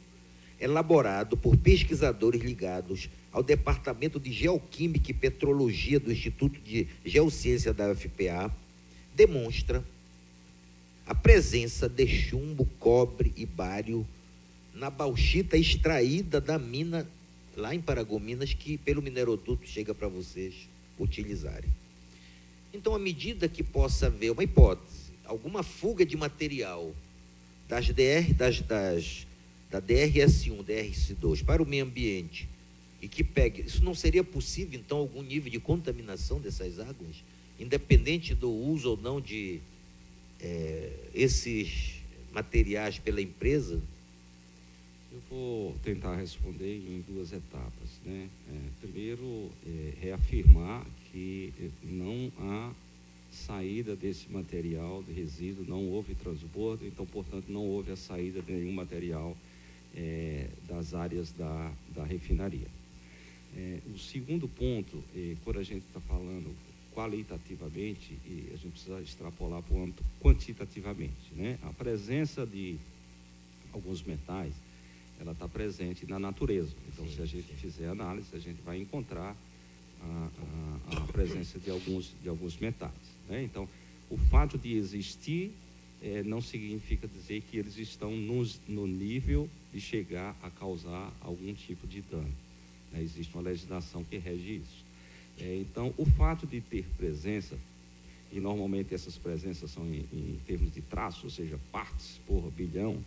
elaborado por pesquisadores ligados ao Departamento de Geoquímica e Petrologia do Instituto de Geociência da UFPA, demonstra a presença de chumbo, cobre e bário na bauxita extraída da mina lá em Paragominas, que pelo mineroduto chega para vocês utilizarem. Então, à medida que possa haver uma hipótese, alguma fuga de material da DRS1, DRS2 para o meio ambiente e que pegue, isso não seria possível, então, algum nível de contaminação dessas águas, independente do uso ou não de esses materiais pela empresa? Eu vou tentar responder em duas etapas, né? Primeiro, reafirmar que não há saída desse material de resíduo, não houve transbordo, então, portanto, não houve a saída de nenhum material das áreas da refinaria. O segundo ponto, quando a gente está falando qualitativamente, e a gente precisa extrapolar para o âmbito quantitativamente, né? A presença de alguns metais, ela está presente na natureza. Então, se a gente fizer análise, a gente vai encontrar a presença de alguns metais, né? Então, o fato de existir não significa dizer que eles estão no nível de chegar a causar algum tipo de dano, né? Existe uma legislação que rege isso. Então, o fato de ter presença, e normalmente essas presenças são em termos de traço, ou seja, partes por bilhão,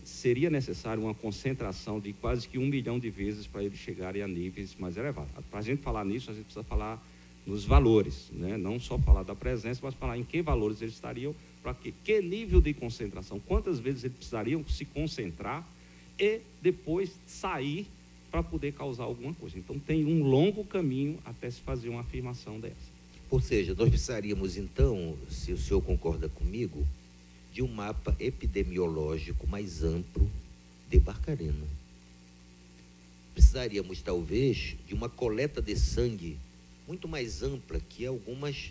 seria necessário uma concentração de quase que 1 milhão de vezes para eles chegarem a níveis mais elevados. Para a gente falar nisso, a gente precisa falar nos valores, né? Não só falar da presença, mas falar em que valores eles estariam, para que nível de concentração, quantas vezes eles precisariam se concentrar e depois sair para poder causar alguma coisa. Então, tem um longo caminho até se fazer uma afirmação dessa. Ou seja, nós precisaríamos, então, se o senhor concorda comigo, de um mapa epidemiológico mais amplo de Barcarena. Precisaríamos, talvez, de uma coleta de sangue muito mais ampla que algumas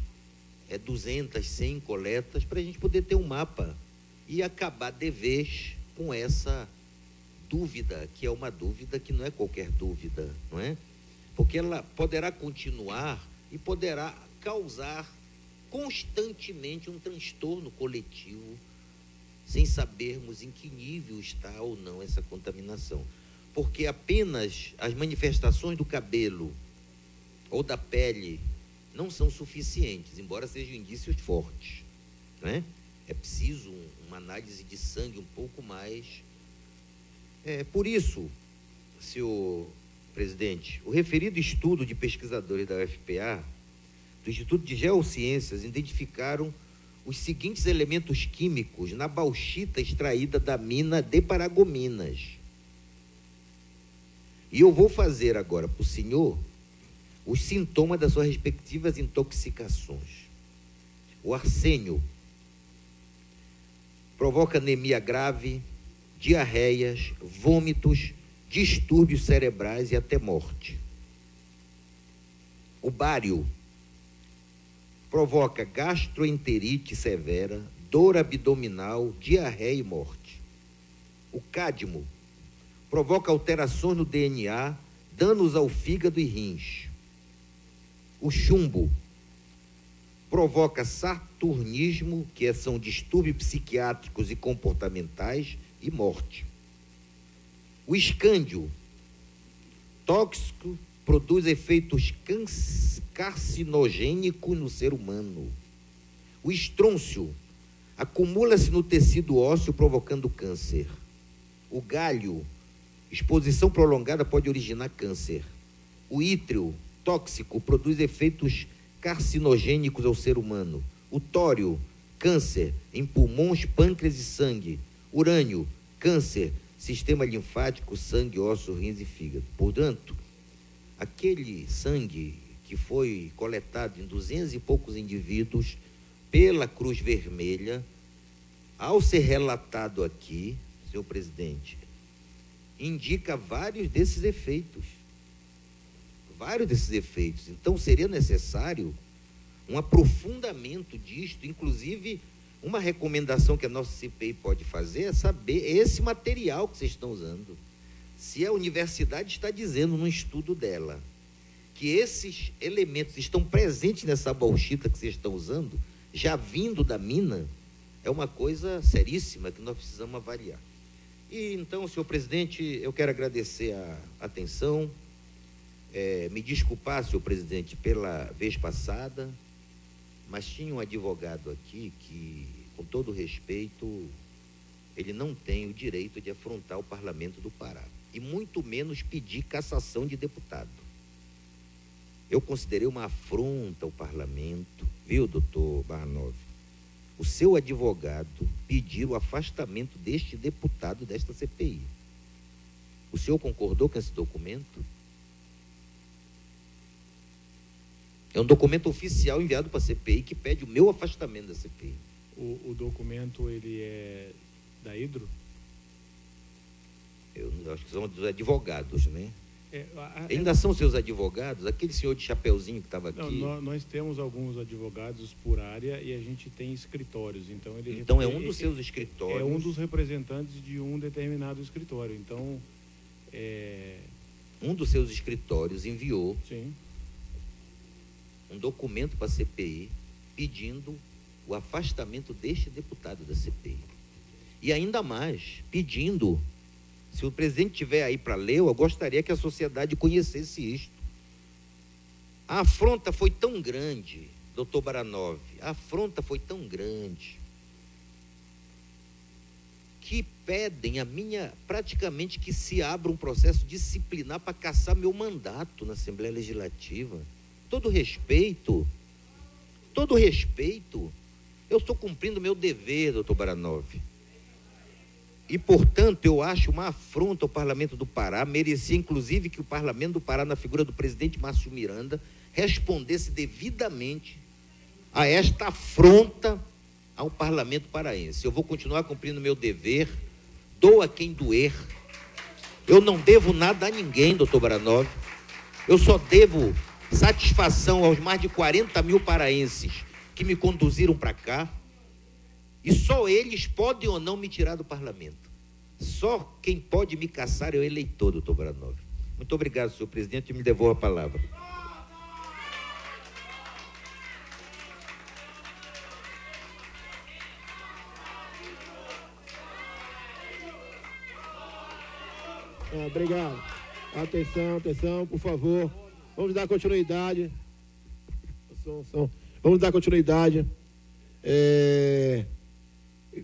200, 100 coletas, para a gente poder ter um mapa e acabar de vez com essa dúvida, que é uma dúvida que não é qualquer dúvida, não é? Porque ela poderá continuar e poderá causar constantemente um transtorno coletivo, sem sabermos em que nível está ou não essa contaminação. Porque apenas as manifestações do cabelo ou da pele não são suficientes, embora sejam indícios fortes, né? É preciso uma análise de sangue um pouco mais. Por isso, senhor presidente, o referido estudo de pesquisadores da UFPA, do Instituto de Geociências, identificaram os seguintes elementos químicos na bauxita extraída da mina de Paragominas. E eu vou fazer agora para o senhor os sintomas das suas respectivas intoxicações. O arsênio provoca anemia grave, diarreias, vômitos, distúrbios cerebrais e até morte. O bário provoca gastroenterite severa, dor abdominal, diarreia e morte. O cádmio provoca alterações no DNA, danos ao fígado e rins. O chumbo provoca saturnismo, que são distúrbios psiquiátricos e comportamentais, e morte. O escândio, tóxico, produz efeitos carcinogênicos no ser humano. O estrôncio acumula-se no tecido ósseo, provocando câncer. O galho, exposição prolongada pode originar câncer. O ítrio, tóxico, produz efeitos carcinogênicos ao ser humano. O tório, câncer em pulmões, pâncreas e sangue. Urânio, câncer, sistema linfático, sangue, ossos, rins e fígado. Portanto, aquele sangue que foi coletado em 200 e poucos indivíduos pela Cruz Vermelha, ao ser relatado aqui, senhor presidente, indica vários desses efeitos. Então, seria necessário um aprofundamento disto, inclusive uma recomendação que a nossa CPI pode fazer é saber esse material que vocês estão usando. Se a universidade está dizendo no estudo dela que esses elementos estão presentes nessa bauxita que vocês estão usando, já vindo da mina, é uma coisa seríssima que nós precisamos avaliar. E então, senhor presidente, eu quero agradecer a atenção, me desculpar, senhor presidente, pela vez passada, mas tinha um advogado aqui que, com todo respeito, ele não tem o direito de afrontar o parlamento do Pará, e muito menos pedir cassação de deputado. Eu considerei uma afronta ao parlamento, viu, doutor Barnove? O seu advogado pedir o afastamento deste deputado desta CPI. O senhor concordou com esse documento? É um documento oficial enviado para a CPI que pede o meu afastamento da CPI. O documento, ele é da Hidro? Eu acho que são dos advogados, né? Ainda é, são seus advogados? Aquele senhor de chapeuzinho que estava aqui? Não, nós temos alguns advogados por área e a gente tem escritórios. Então é um dos seus escritórios? É um dos representantes de um determinado escritório. Então, um dos seus escritórios enviou sim, um documento para a CPI pedindo o afastamento deste deputado da CPI. E ainda mais, pedindo... Se o presidente estiver aí para ler, eu gostaria que a sociedade conhecesse isto. A afronta foi tão grande, doutor Baranov, a afronta foi tão grande, que pedem praticamente que se abra um processo disciplinar para cassar meu mandato na Assembleia Legislativa. Todo respeito, eu estou cumprindo meu dever, doutor Baranov. E, portanto, eu acho uma afronta ao Parlamento do Pará, merecia, inclusive, que o Parlamento do Pará, na figura do presidente Márcio Miranda, respondesse devidamente a esta afronta ao Parlamento paraense. Eu vou continuar cumprindo meu dever, doa quem doer. Eu não devo nada a ninguém, doutor Baranov. Eu só devo satisfação aos mais de 40 mil paraenses que me conduziram para cá. E só eles podem ou não me tirar do parlamento. Só quem pode me caçar é o eleitor, doutor Baranov. Muito obrigado, senhor presidente, e me devolvo a palavra. Obrigado. Atenção, por favor. Vamos dar continuidade. Vamos dar continuidade.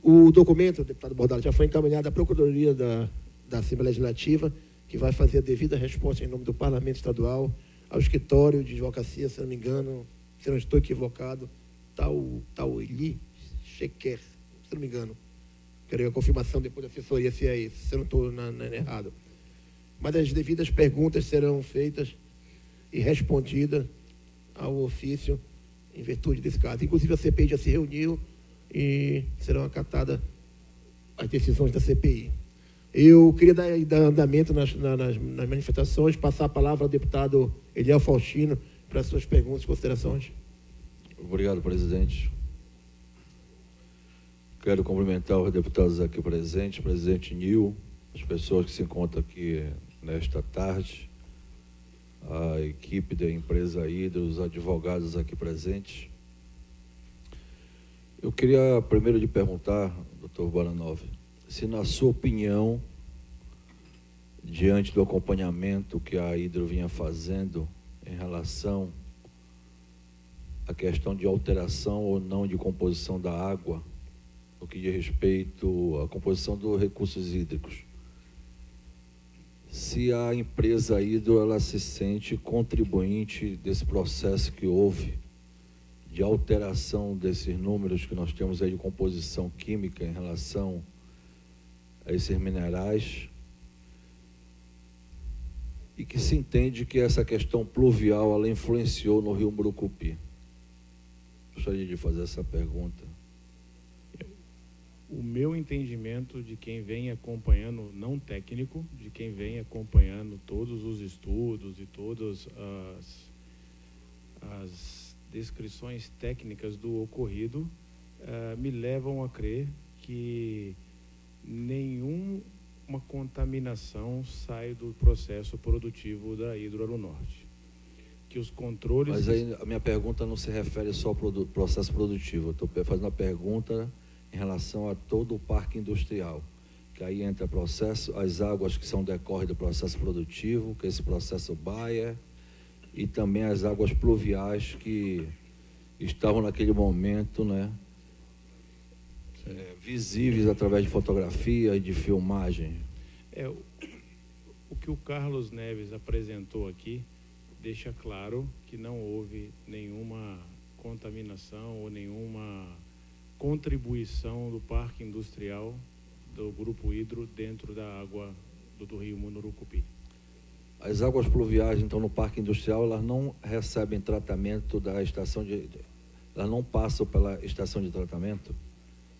O documento, deputado Bordalo, já foi encaminhado à Procuradoria da Assembleia Legislativa, que vai fazer a devida resposta em nome do Parlamento Estadual, ao escritório de advocacia, se não me engano, se não estou equivocado, Taueli Chequer, se não me engano. Quero a confirmação depois da assessoria se é isso, se eu não estou errado. Mas as devidas perguntas serão feitas e respondidas ao ofício em virtude desse caso. Inclusive, a CPI já se reuniu e serão acatadas as decisões da CPI. Eu queria dar andamento nas manifestações, passar a palavra ao deputado Eliel Faustino para as suas perguntas e considerações. Obrigado, presidente. Quero cumprimentar os deputados aqui presentes, presidente Nil, as pessoas que se encontram aqui nesta tarde, a equipe da empresa Hidro, os advogados aqui presentes. Eu queria primeiro lhe perguntar, doutor Baranov, se na sua opinião, diante do acompanhamento que a Hidro vinha fazendo em relação à questão de alteração ou não de composição da água, no que diz respeito à composição dos recursos hídricos, se a empresa Hidro ela se sente contribuinte desse processo que houve de alteração desses números que nós temos aí de composição química em relação a esses minerais, e que se entende que essa questão pluvial ela influenciou no Rio Murucupi. Gostaria de fazer essa pergunta. O meu entendimento de quem vem acompanhando, não técnico, de quem vem acompanhando todos os estudos e todas as descrições técnicas do ocorrido, me levam a crer que nenhuma contaminação sai do processo produtivo da Hidro Aeronorte. Que os controles... Mas aí a minha pergunta não se refere só ao processo produtivo, eu estou fazendo uma pergunta em relação a todo o parque industrial, que aí entra processo, as águas que são decorrem do processo produtivo, que é esse processo Bayer, e também as águas pluviais que estavam naquele momento, né, visíveis através de fotografia e de filmagem. O que o Carlos Neves apresentou aqui deixa claro que não houve nenhuma contaminação ou nenhuma contribuição do parque industrial do Grupo Hidro dentro da água do Rio Murucupi. As águas pluviais, então, no parque industrial, elas não recebem tratamento da estação de... Elas não passam pela estação de tratamento,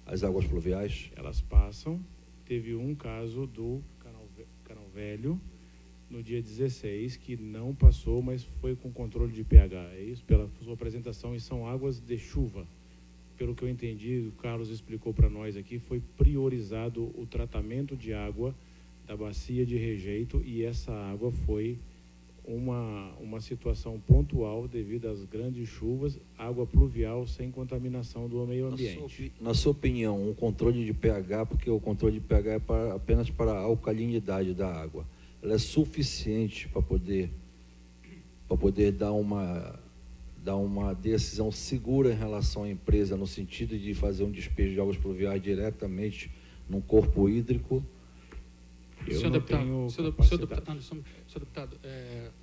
as águas pluviais? Elas passam. Teve um caso do Canal Velho, no dia 16, que não passou, mas foi com controle de pH. É isso? Pela sua apresentação, e são águas de chuva. Pelo que eu entendi, o Carlos explicou para nós aqui, foi priorizado o tratamento de água da bacia de rejeito, e essa água foi uma situação pontual devido às grandes chuvas, água pluvial sem contaminação do meio ambiente. Na sua opinião, um controle de pH, porque o controle de pH é apenas para a alcalinidade da água, ela é suficiente para poder dar uma decisão segura em relação à empresa, no sentido de fazer um despejo de águas pluviais diretamente no corpo hídrico? Senhor deputado,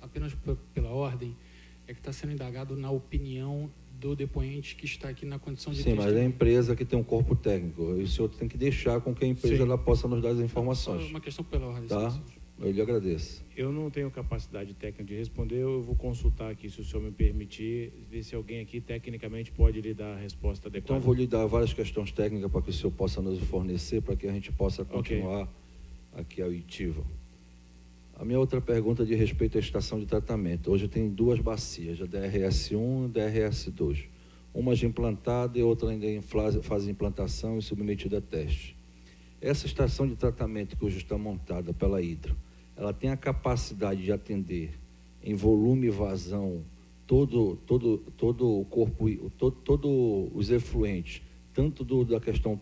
apenas pela ordem, é que está sendo indagado na opinião do depoente que está aqui na condição de... Sim, mas é a empresa que tem um corpo técnico, e o senhor tem que deixar com que a empresa ela possa nos dar as informações. Só uma questão pela ordem. Tá? Eu lhe agradeço. Eu não tenho capacidade técnica de responder, eu vou consultar aqui, se o senhor me permitir, ver se alguém aqui tecnicamente pode lhe dar a resposta adequada. Então, vou lhe dar várias questões técnicas para que o senhor possa nos fornecer, para que a gente possa continuar aqui a oitiva. A minha outra pergunta diz respeito à estação de tratamento. Hoje tem duas bacias, a DRS-1 e a DRS-2. Uma já implantada e outra ainda em fase de implantação e submetida a teste. Essa estação de tratamento que hoje está montada pela Hidro, ela tem a capacidade de atender em volume e vazão todo o corpo, todos os efluentes, tanto da questão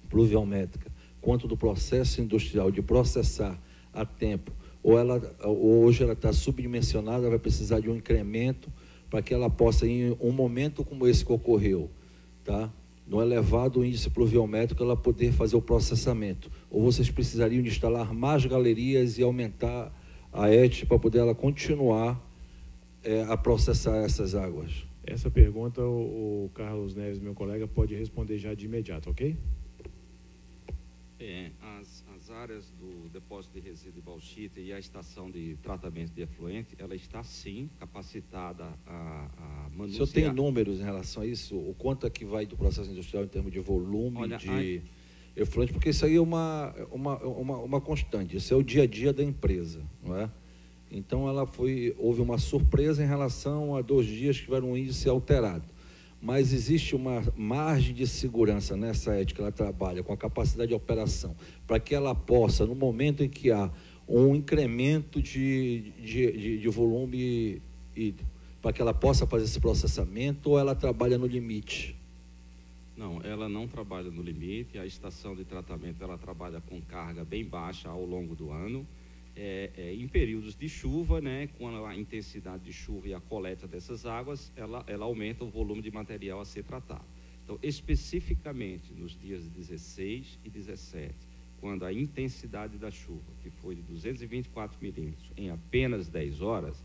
pluviométrica, quanto do processo industrial de processar a tempo, ou hoje ela está subdimensionada, ela vai precisar de um incremento para que ela possa, em um momento como esse que ocorreu, tá? No elevado índice pluviométrico, ela poder fazer o processamento, ou vocês precisariam de instalar mais galerias e aumentar a ET para poder ela continuar a processar essas águas? Essa pergunta o Carlos Neves, meu colega, pode responder já de imediato, ok? As áreas do depósito de resíduo de bauxita e a estação de tratamento de efluente, ela está sim capacitada a manusear. O senhor tem números em relação a isso? O quanto é que vai do processo industrial em termos de volume, efluente? Porque isso aí é uma constante, isso é o dia a dia da empresa, não é? Então houve uma surpresa em relação a 2 dias que tiveram um índice alterado. Mas existe uma margem de segurança nessa ET que ela trabalha com a capacidade de operação, para que ela possa, no momento em que há um incremento de volume hídrico, para que ela possa fazer esse processamento, ou ela trabalha no limite? Não, ela não trabalha no limite. A estação de tratamento ela trabalha com carga bem baixa ao longo do ano. Em períodos de chuva, né, com a intensidade de chuva e a coleta dessas águas, ela aumenta o volume de material a ser tratado. Então, especificamente nos dias 16 e 17, quando a intensidade da chuva, que foi de 224 milímetros em apenas 10 horas,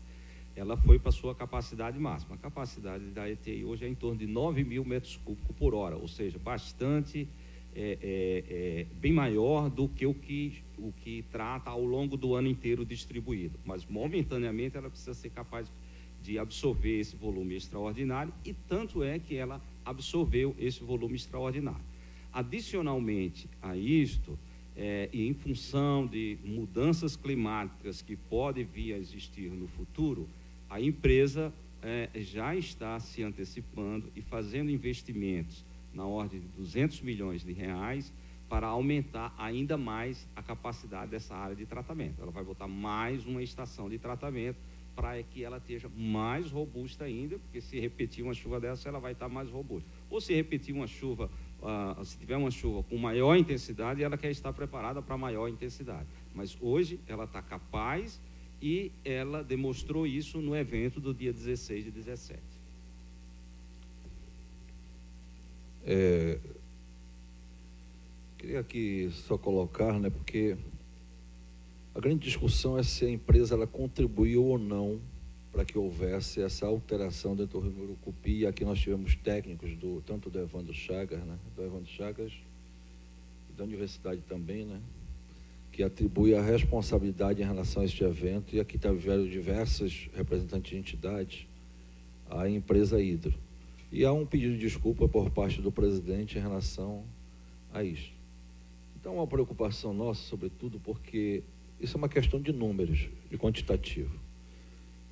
ela foi para a sua capacidade máxima. A capacidade da ETI hoje é em torno de 9 mil metros cúbicos por hora, ou seja, bastante, bem maior do que o que trata ao longo do ano inteiro distribuído. Mas, momentaneamente, ela precisa ser capaz de absorver esse volume extraordinário, e tanto é que ela absorveu esse volume extraordinário. Adicionalmente a isto, e em função de mudanças climáticas que podem vir a existir no futuro, a empresa já está se antecipando e fazendo investimentos na ordem de 200 milhões de reais para aumentar ainda mais a capacidade dessa área de tratamento. Ela vai botar mais uma estação de tratamento para que ela esteja mais robusta ainda, porque se repetir uma chuva dessa, ela vai estar mais robusta. Ou se repetir uma chuva, se tiver uma chuva com maior intensidade, ela quer estar preparada para maior intensidade. Mas hoje ela está capaz, e ela demonstrou isso no evento do dia 16 e 17. Queria aqui só colocar, né, porque a grande discussão é se a empresa ela contribuiu ou não para que houvesse essa alteração dentro do Rio Murucupi. E aqui nós tivemos técnicos tanto do Evandro Chagas, né, e da Universidade também, né, que atribui a responsabilidade em relação a este evento, e aqui tiveram diversos representantes de entidades, à empresa Hidro. E há um pedido de desculpa por parte do presidente em relação a isso. Então, uma preocupação nossa, sobretudo, porque isso é uma questão de números, de quantitativo.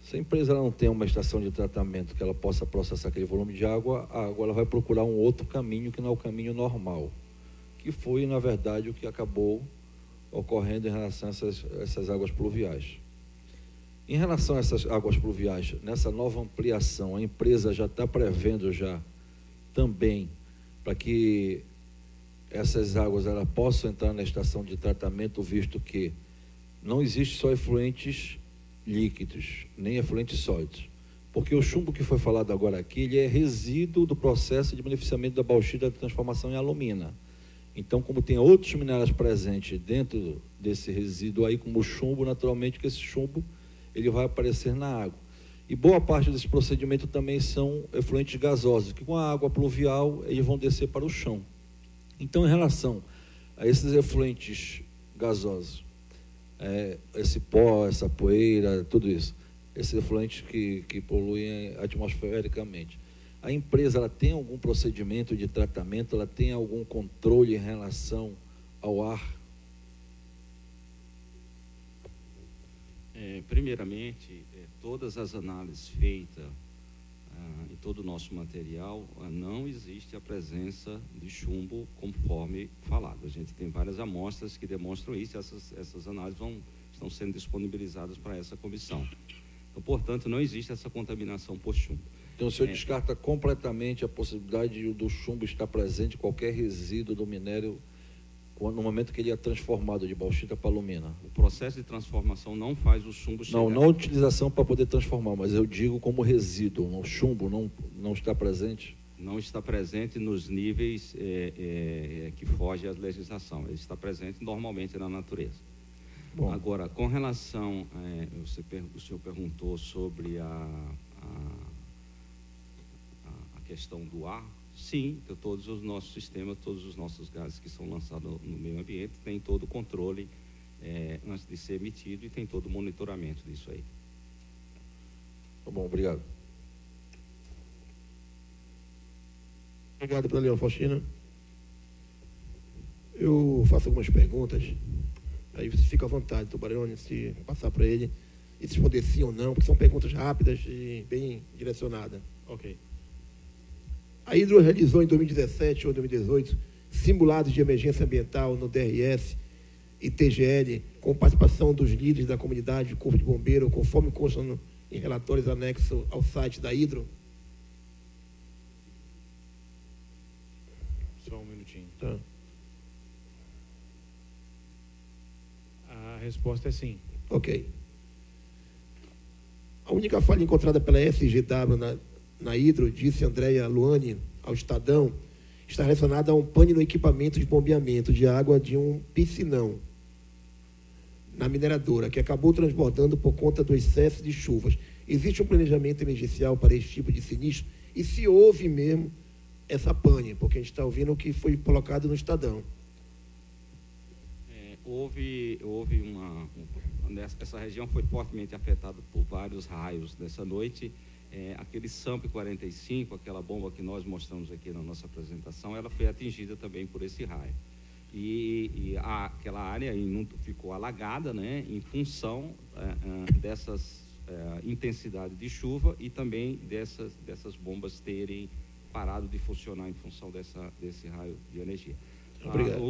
Se a empresa não tem uma estação de tratamento que ela possa processar aquele volume de água, a água ela vai procurar um outro caminho que não é o caminho normal, que foi, na verdade, o que acabou ocorrendo em relação a essas águas pluviais. Em relação a essas águas pluviais, nessa nova ampliação, a empresa já está prevendo já também para que essas águas elas possam entrar na estação de tratamento, visto que não existe só efluentes líquidos, nem efluentes sólidos. Porque o chumbo que foi falado agora aqui, ele é resíduo do processo de beneficiamento da bauxita da transformação em alumina. Então, como tem outros minerais presentes dentro desse resíduo aí, como o chumbo, naturalmente que esse chumbo ele vai aparecer na água. E boa parte desse procedimento também são efluentes gasosos, que com a água pluvial eles vão descer para o chão. Então, em relação a esses efluentes gasosos, esse pó, essa poeira, tudo isso, esses efluentes que poluem atmosfericamente, a empresa ela tem algum procedimento de tratamento, ela tem algum controle em relação ao ar? Primeiramente, todas as análises feitas em todo o nosso material, não existe a presença de chumbo conforme falado. A gente tem várias amostras que demonstram isso, essas análises estão sendo disponibilizadas para essa comissão. Então, portanto, não existe essa contaminação por chumbo. Então, o senhor descarta completamente a possibilidade do chumbo estar presente, qualquer resíduo do minério, no momento que ele é transformado de bauxita para alumina? O processo de transformação não faz o chumbo chegar. Não a utilização para poder transformar, mas eu digo como resíduo, o chumbo não está presente? Não está presente nos níveis que fogem à legislação, ele está presente normalmente na natureza. Bom. Agora, com relação, o senhor perguntou sobre a questão do ar. Sim, todos os nossos sistemas, todos os nossos gases que são lançados no meio ambiente têm todo o controle antes de ser emitido e tem todo o monitoramento disso aí. Tá bom, obrigado. Obrigado pela Leão Faustina. Eu faço algumas perguntas, aí você fica à vontade, Tubarone, se passar para ele e se responder sim ou não, porque são perguntas rápidas e bem direcionadas. Ok. A Hidro realizou em 2017 ou 2018 simulados de emergência ambiental no DRS e TGL, com participação dos líderes da comunidade, Corpo de Bombeiro, conforme consta em relatórios anexos ao site da Hidro? Só um minutinho. Tá. A resposta é sim. Ok. A única falha encontrada pela SGW na Hidro, disse Andréia Luani ao Estadão, está relacionada a um pane no equipamento de bombeamento de água de um piscinão na mineradora, que acabou transbordando por conta do excesso de chuvas. Existe um planejamento emergencial para esse tipo de sinistro? E se houve mesmo essa pane? Porque a gente está ouvindo o que foi colocado no Estadão. Essa região foi fortemente afetada por vários raios nessa noite. Aquele SAMP 45, aquela bomba que nós mostramos aqui na nossa apresentação, ela foi atingida também por esse raio. Aquela área ficou alagada, né, em função dessas intensidades de chuva e também dessas bombas terem parado de funcionar em função desse raio de energia.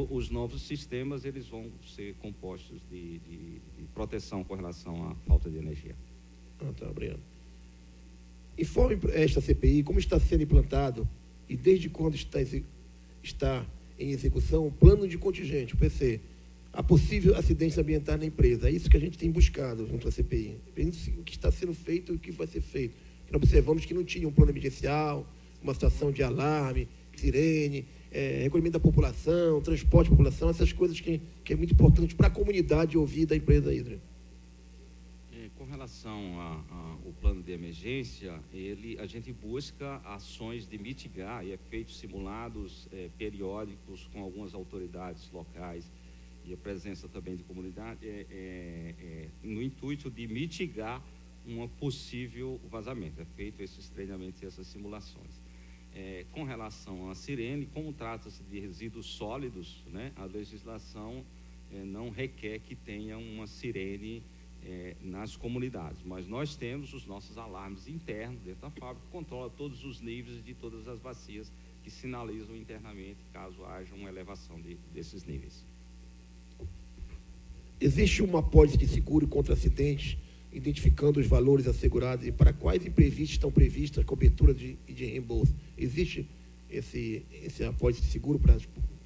Os novos sistemas eles vão ser compostos de proteção com relação à falta de energia. Tá, obrigado. Informe esta CPI como está sendo implantado e desde quando está em execução o plano de contingente, o PC, a possível acidentes ambientais na empresa. É isso que a gente tem buscado junto à CPI. O que está sendo feito e o que vai ser feito. Nós observamos que não tinha um plano emergencial, uma situação de alarme, sirene, recolhimento da população, transporte da população, essas coisas que é muito importante para a comunidade ouvir da empresa Hidro. Com relação ao plano de emergência, a gente busca ações de mitigar e efeitos simulados periódicos com algumas autoridades locais e a presença também de comunidade, no intuito de mitigar um possível vazamento. É feito esses treinamentos e essas simulações. Com relação à sirene, como trata-se de resíduos sólidos, né, a legislação não requer que tenha uma sirene nas comunidades, mas nós temos os nossos alarmes internos dentro da fábrica, que controla todos os níveis de todas as bacias que sinalizam internamente caso haja uma elevação desses níveis. Existe uma apólice de seguro contra acidentes, identificando os valores assegurados e para quais imprevistos estão previstas a cobertura de reembolso? Existe esse apólice de seguro para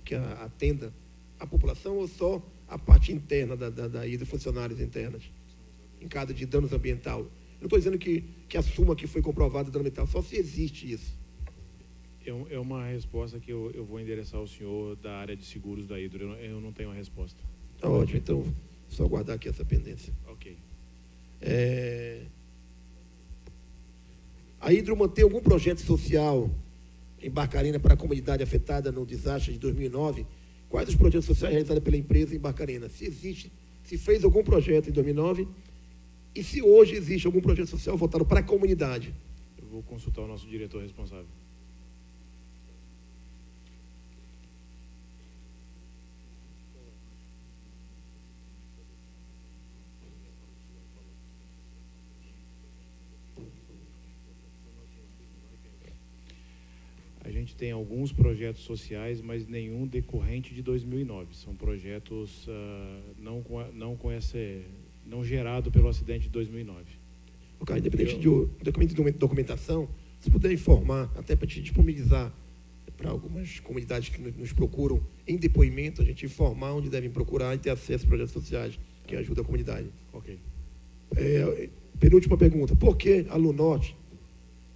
que atenda a população ou só a parte interna da Hidro, funcionários internas, em caso de danos ambiental? Eu não estou dizendo que assuma que foi comprovado dano ambiental, só se existe isso. É uma resposta que eu vou endereçar ao senhor da área de seguros da Hidro. Eu não tenho uma resposta. Tá ótimo, então só guardar aqui essa pendência. Ok. A Hidro mantém algum projeto social em Barcarena para a comunidade afetada no desastre de 2009? Quais os projetos sociais realizados pela empresa em Barcarena? Se existe, se fez algum projeto em 2009 e se hoje existe algum projeto social voltado para a comunidade? Eu vou consultar o nosso diretor responsável. A gente tem alguns projetos sociais, mas nenhum decorrente de 2009. São projetos não gerado pelo acidente de 2009. Ok, independente de documentação, se puder informar, até para te disponibilizar para algumas comunidades que nos procuram em depoimento, a gente informar onde devem procurar e ter acesso a projetos sociais que ajudam a comunidade. Ok. Penúltima pergunta. Por que a Lunorte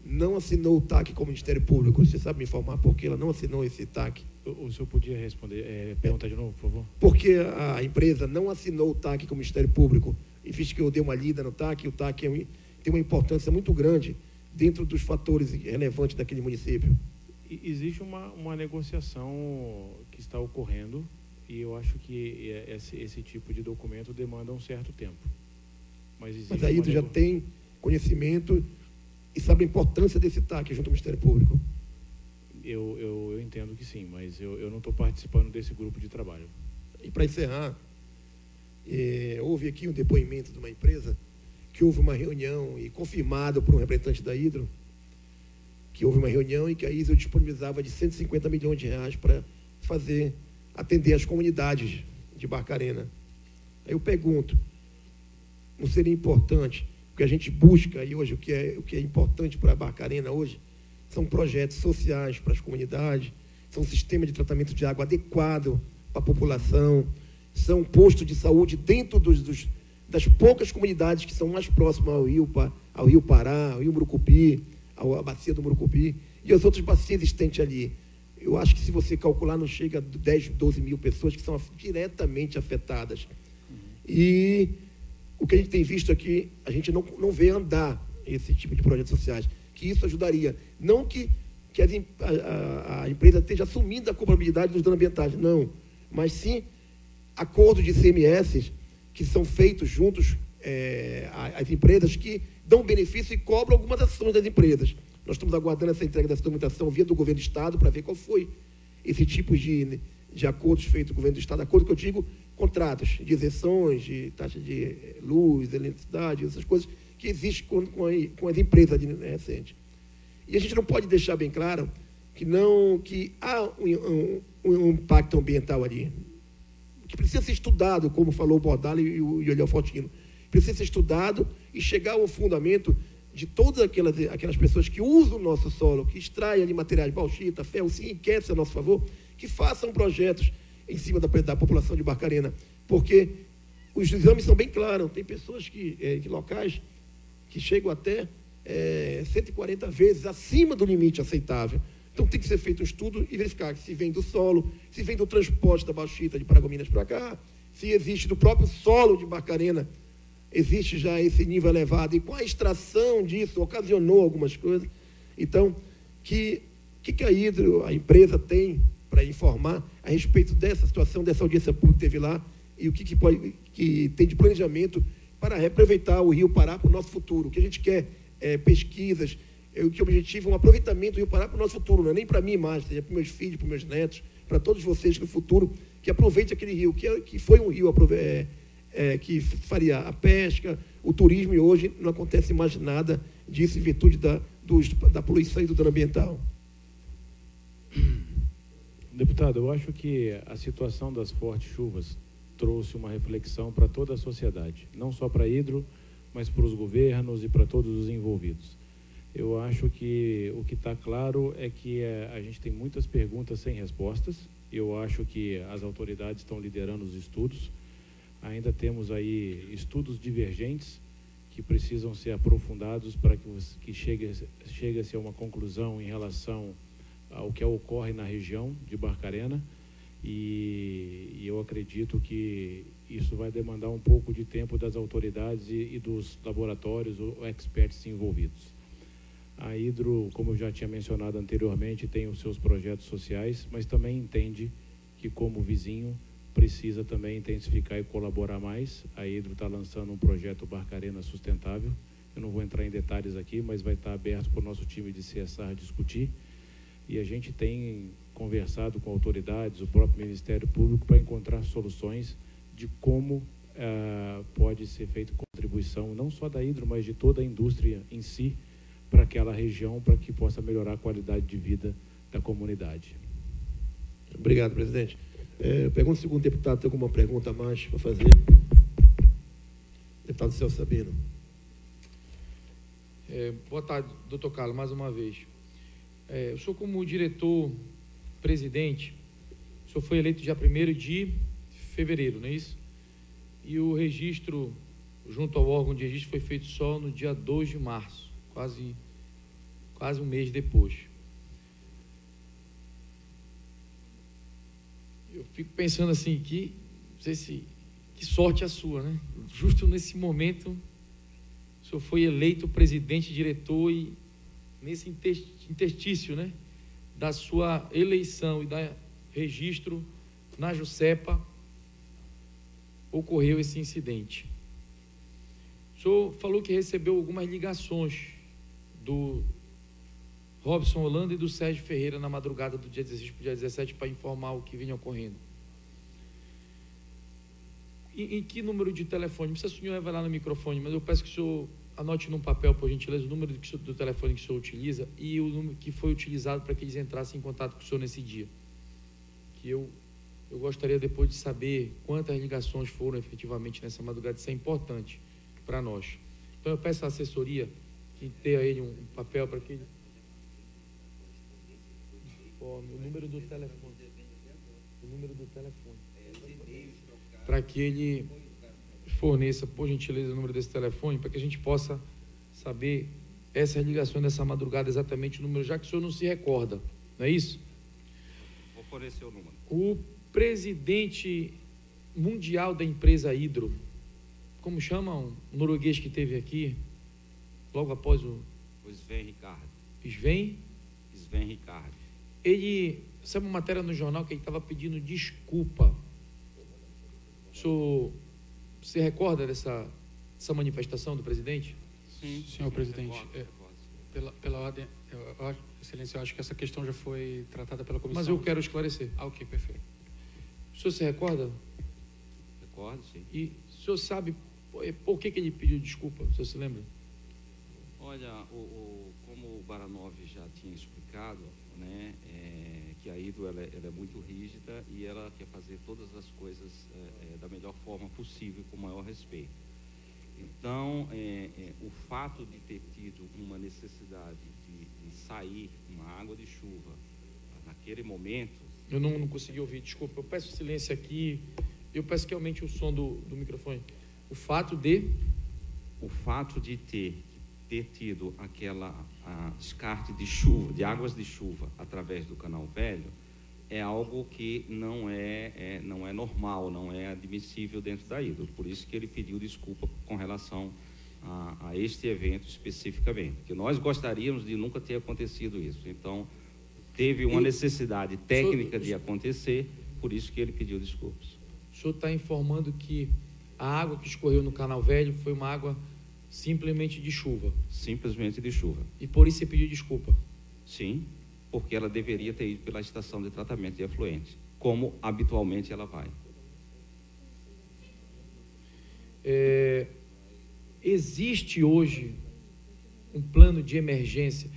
não assinou o TAC com o Ministério Público? Você sabe me informar por que ela não assinou esse TAC? O senhor podia responder, perguntar de novo, por favor? Por que a empresa não assinou o TAC com o Ministério Público? E visto que eu dei uma lida no TAC, o TAC tem uma importância muito grande dentro dos fatores relevantes daquele município. Existe uma negociação que está ocorrendo e eu acho que esse tipo de documento demanda um certo tempo. Mas aí já tem conhecimento e sabe a importância desse TAC junto ao Ministério Público? Eu entendo que sim, mas eu não estou participando desse grupo de trabalho. E para encerrar, houve aqui um depoimento de uma empresa que houve uma reunião, e confirmado por um representante da Hidro, que houve uma reunião em que a Hidro disponibilizava de 150 milhões de reais para atender as comunidades de Barcarena. Aí eu pergunto, não seria importante, o que a gente busca aí hoje, o que é importante para Barcarena hoje, são projetos sociais para as comunidades, são um sistema de tratamento de água adequado para a população, são postos de saúde dentro das poucas comunidades que são mais próximas ao Rio Pará, ao Rio Murucupi, à bacia do Murucupi, e as outras bacias existentes ali. Eu acho que se você calcular, não chega a 10, 12 mil pessoas que são diretamente afetadas. E o que a gente tem visto aqui, a gente não vê andar esse tipo de projetos sociais, que isso ajudaria. Não que a empresa esteja assumindo a culpabilidade dos danos ambientais, não, mas sim acordos de ICMS que são feitos juntos às empresas que dão benefício e cobram algumas ações das empresas. Nós estamos aguardando essa entrega dessa documentação via do governo do Estado para ver qual foi esse tipo de acordos feitos com o governo do Estado. Acordo que eu digo, contratos de isenções, de taxa de luz, eletricidade, essas coisas que existem com as empresas recentes. E a gente não pode deixar bem claro que há um impacto ambiental ali, que precisa ser estudado, como falou o Bordalo e o Eliel Fortino. Precisa ser estudado e chegar ao fundamento de todas aquelas pessoas que usam o nosso solo, que extraem ali materiais, bauxita, ferro, se enriquecem a nosso favor, que façam projetos em cima da população de Barcarena, porque os exames são bem claros. Tem pessoas locais que chegam até 140 vezes acima do limite aceitável. Então tem que ser feito um estudo e verificar se vem do solo, se vem do transporte da bauxita de Paragominas para cá, se existe do próprio solo de Barcarena, existe já esse nível elevado, e com a extração disso ocasionou algumas coisas. Então, que a Hidro, a empresa, tem para informar a respeito dessa situação, dessa audiência pública que teve lá e o que tem de planejamento para reaproveitar o Rio Pará para o nosso futuro. O que a gente quer é pesquisas, o que o objetivo é um aproveitamento do Rio Pará para o nosso futuro, não é nem para mim mais, seja para meus filhos, para meus netos, para todos vocês no futuro, que aproveite aquele rio, que foi um rio que faria a pesca, o turismo, e hoje não acontece mais nada disso em virtude da poluição e do dano ambiental. Deputado, eu acho que a situação das fortes chuvas trouxe uma reflexão para toda a sociedade, não só para a Hidro, mas para os governos e para todos os envolvidos. Eu acho que o que está claro é que a gente tem muitas perguntas sem respostas. Eu acho que as autoridades estão liderando os estudos. Ainda temos aí estudos divergentes que precisam ser aprofundados para que chegue-se a uma conclusão em relação ao que ocorre na região de Barcarena, e eu acredito que isso vai demandar um pouco de tempo das autoridades e dos laboratórios ou experts envolvidos. A Hidro, como eu já tinha mencionado anteriormente, tem os seus projetos sociais, mas também entende que, como vizinho, precisa também intensificar e colaborar mais. A Hidro está lançando um projeto Barcarena Sustentável. Eu não vou entrar em detalhes aqui, mas vai estar aberto para o nosso time de CSR discutir. E a gente tem conversado com autoridades, o próprio Ministério Público, para encontrar soluções de como pode ser feita contribuição, não só da Hidro, mas de toda a indústria em si, para aquela região, para que possa melhorar a qualidade de vida da comunidade. Obrigado, presidente. Pergunta ao segundo deputado, tem alguma pergunta a mais para fazer? Deputado Celso Sabino. Boa tarde, doutor Carlos, mais uma vez. O senhor, como diretor-presidente, o senhor foi eleito dia 1º de fevereiro, não é isso? E o registro, junto ao órgão de registro, foi feito só no dia 2 de março, quase um mês depois. Eu fico pensando assim, não sei se, que sorte a sua, né? Justo nesse momento, o senhor foi eleito presidente, diretor, e nesse interstício, né, da sua eleição e da registro na Jusepa, ocorreu esse incidente. O senhor falou que recebeu algumas ligações do Robson Holanda e do Sérgio Ferreira na madrugada do dia 16 para o dia 17 para informar o que vinha ocorrendo. Em que número de telefone? Não precisa o senhor revelar no microfone, mas eu peço que o senhor anote num papel, por gentileza, o número do telefone que o senhor utiliza e o número que foi utilizado para que eles entrassem em contato com o senhor nesse dia. Que eu gostaria depois de saber quantas ligações foram efetivamente nessa madrugada. Isso é importante para nós. Então eu peço à assessoria que dê a ele um papel para que ele... O número do telefone. Para que ele forneça, por gentileza, o número desse telefone, para que a gente possa saber essas ligações dessa madrugada, exatamente o número, já que o senhor não se recorda, não é isso? Vou fornecer o número. O presidente mundial da empresa Hidro, como chama um norueguês que esteve aqui, logo após o Sven Ricardo. Sven Ricardo. Ele, sabe uma matéria no jornal que ele estava pedindo desculpa. O senhor se recorda dessa manifestação do presidente? Sim, senhor presidente. Pela ordem, excelência, eu acho que essa questão já foi tratada pela comissão. Mas eu quero esclarecer. Ok, perfeito. O senhor se recorda? Recordo, sim. E o senhor sabe por que ele pediu desculpa? O senhor se lembra? Olha, como o Baranov já tinha explicado, né, que a Hidro ela é muito rígida e ela quer fazer todas as coisas da melhor forma possível, com o maior respeito. Então, o fato de ter tido uma necessidade de sair uma água de chuva naquele momento... Eu não consegui ouvir, desculpa. Eu peço silêncio aqui, eu peço que aumente o som do microfone. O fato de ter tido aquela descarte de chuva, de águas de chuva através do Canal Velho, é algo que não é normal, não é admissível dentro da Hidro. Por isso que ele pediu desculpa com relação a este evento especificamente, que nós gostaríamos de nunca ter acontecido isso. Então, teve uma necessidade técnica de acontecer, por isso que ele pediu desculpas. O senhor está informando que a água que escorreu no Canal Velho foi uma água simplesmente de chuva. Simplesmente de chuva. E por isso você pediu desculpa? Sim, porque ela deveria ter ido pela estação de tratamento de efluentes, como habitualmente ela vai. Existe hoje um plano de emergência.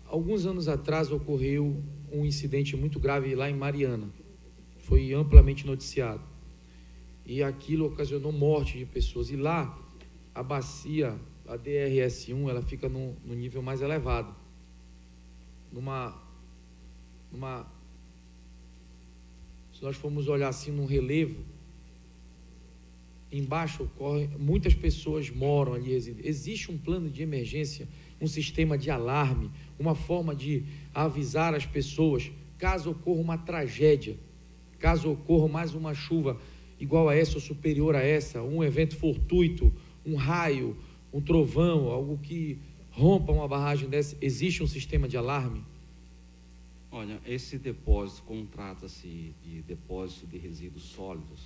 Alguns anos atrás ocorreu um incidente muito grave lá em Mariana. Foi amplamente noticiado. E aquilo ocasionou morte de pessoas. E lá, a bacia, a DRS1, ela fica no nível mais elevado. Se nós formos olhar assim num relevo, embaixo ocorre, muitas pessoas moram ali, residem. Existe um plano de emergência, um sistema de alarme, uma forma de avisar as pessoas caso ocorra uma tragédia, caso ocorra mais uma chuva igual a essa ou superior a essa, um evento fortuito, um raio, um trovão, algo que rompa uma barragem dessa, existe um sistema de alarme? Olha, esse depósito, como trata-se de depósito de resíduos sólidos,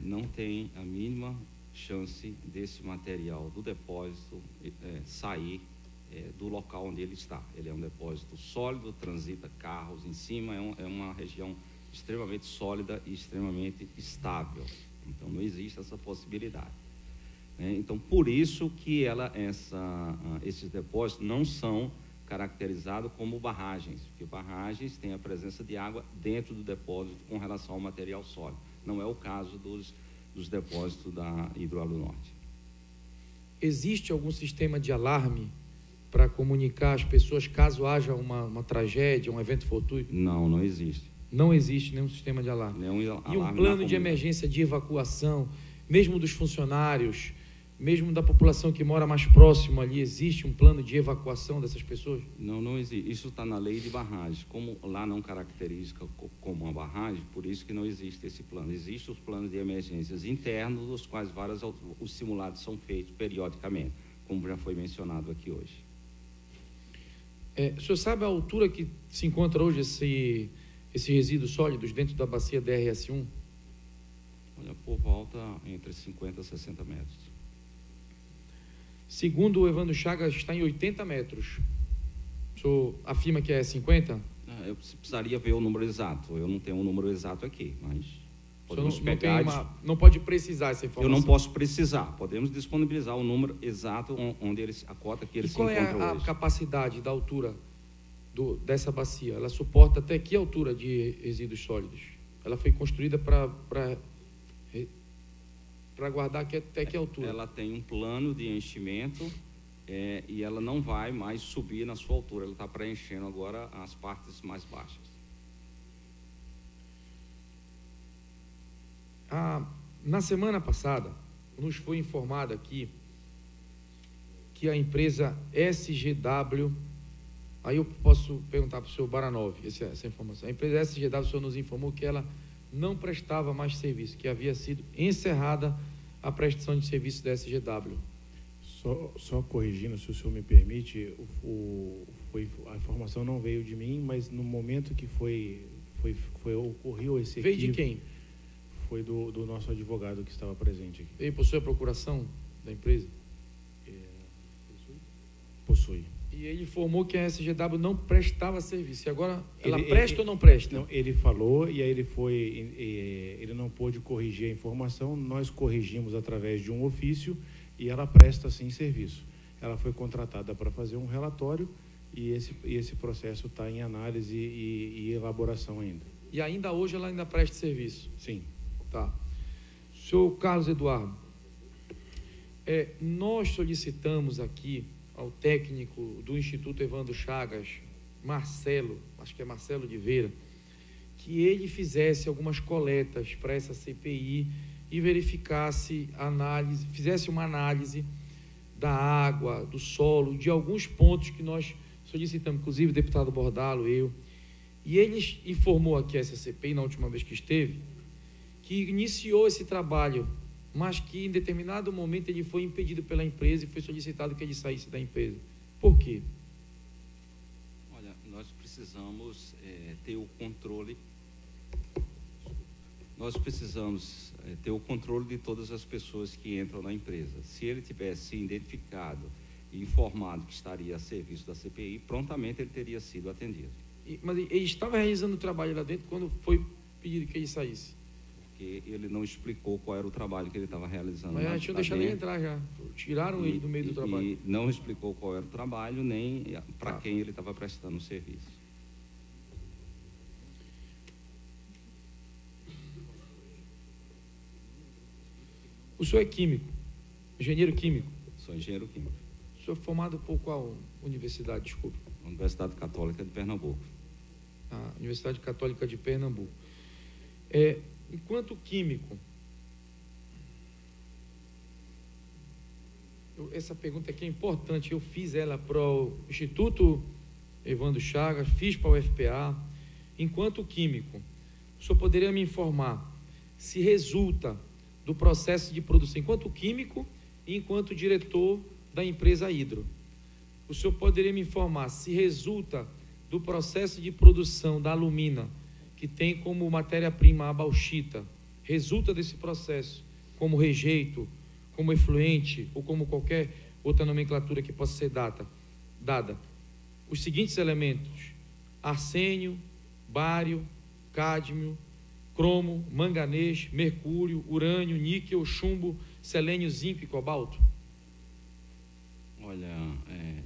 não tem a mínima chance desse material do depósito sair do local onde ele está. Ele é um depósito sólido, transita carros em cima, é uma região extremamente sólida e extremamente estável. Então, não existe essa possibilidade. Então, por isso que esses depósitos não são caracterizados como barragens, porque barragens têm a presença de água dentro do depósito com relação ao material sólido. Não é o caso dos depósitos da Hidroagronorte. Existe algum sistema de alarme para comunicar às pessoas caso haja uma tragédia, um evento fortuito? Não, não existe. Não existe nenhum sistema de alarme. E um plano de emergência de evacuação, mesmo dos funcionários, mesmo da população que mora mais próximo ali, existe um plano de evacuação dessas pessoas? Não, não existe. Isso está na lei de barragem. Como lá não caracteriza como uma barragem, por isso que não existe esse plano. Existem os planos de emergências internos, dos quais os simulados são feitos periodicamente, como já foi mencionado aqui hoje. O senhor sabe a altura que se encontra hoje esses resíduos sólidos dentro da bacia DRS1? Olha, por volta entre 50 e 60 metros. Segundo o Evandro Chagas, está em 80 metros. O senhor afirma que é 50? Eu precisaria ver o número exato. Eu não tenho um número exato aqui, mas podemos pegar... Não pode precisar essa informação? Eu não posso precisar. Podemos disponibilizar o número exato onde a cota que ele se encontra hoje. Qual é a capacidade da altura dessa bacia? Ela suporta até que altura de resíduos sólidos? Ela foi construída para guardar até que altura? Ela tem um plano de enchimento e ela não vai mais subir na sua altura. Ela está preenchendo agora as partes mais baixas. Na semana passada, nos foi informado aqui que a empresa SGW, aí eu posso perguntar para o senhor Baranov essa informação. A empresa SGW, o senhor nos informou que ela não prestava mais serviço, que havia sido encerrada a prestação de serviço da SGW. Só corrigindo, se o senhor me permite, a informação não veio de mim, mas no momento que ocorreu esse equívoco... Veio de quem? Foi do nosso advogado que estava presente aqui. Ele possui a procuração da empresa? Possui. E ele informou que a SGW não prestava serviço. E agora, ela presta ou não presta? Não, ele falou e aí ele não pôde corrigir a informação. Nós corrigimos através de um ofício e ela presta sim serviço. Ela foi contratada para fazer um relatório e esse processo está em análise e elaboração ainda. E ainda hoje ela ainda presta serviço? Sim. Tá. Senhor Carlos Eduardo, nós solicitamos aqui ao técnico do Instituto Evandro Chagas, Marcelo, acho que é Marcelo de Vera, que ele fizesse algumas coletas para essa CPI e verificasse fizesse uma análise da água, do solo, de alguns pontos que nós solicitamos, inclusive o deputado Bordalo, eu, e ele informou aqui a essa CPI, na última vez que esteve, que iniciou esse trabalho, mas que em determinado momento ele foi impedido pela empresa e foi solicitado que ele saísse da empresa. Por quê? Olha, nós precisamos ter o controle. Nós precisamos ter o controle de todas as pessoas que entram na empresa. Se ele tivesse identificado e informado que estaria a serviço da CPI, prontamente ele teria sido atendido. Mas ele estava realizando o trabalho lá dentro quando foi pedido que ele saísse? Porque ele não explicou qual era o trabalho que ele estava realizando. Mas já tinham deixado ele entrar já. Tiraram ele do meio do trabalho. E não explicou qual era o trabalho, nem para quem ele estava prestando o serviço. O senhor é químico, engenheiro químico? Sou engenheiro químico. O senhor é formado por qual universidade, desculpe? Universidade Católica de Pernambuco. Ah, Universidade Católica de Pernambuco. Enquanto químico, essa pergunta aqui é importante, eu fiz ela para o Instituto Evandro Chagas, fiz para o UFPA. Enquanto químico, o senhor poderia me informar se resulta do processo de produção, enquanto químico e enquanto diretor da empresa Hidro, o senhor poderia me informar se resulta do processo de produção da alumina, que tem como matéria-prima a bauxita, resulta desse processo como rejeito, como efluente ou como qualquer outra nomenclatura que possa ser dada, os seguintes elementos: arsênio, bário, cádmio, cromo, manganês, mercúrio, urânio, níquel, chumbo, selênio, zinco e cobalto? Olha,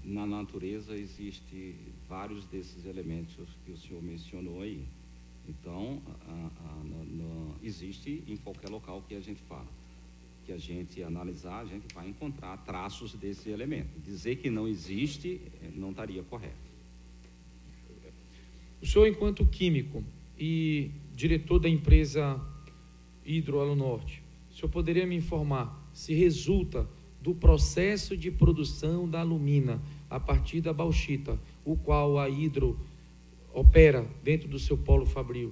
na natureza existe vários desses elementos que o senhor mencionou aí. Então, existe em qualquer local que a gente fala, que a gente analisar, a gente vai encontrar traços desse elemento. Dizer que não existe não estaria correto. O senhor, enquanto químico e diretor da empresa Hidro Alunorte, o senhor poderia me informar se resulta do processo de produção da alumina a partir da bauxita, o qual a Hidro opera dentro do seu polo fabril,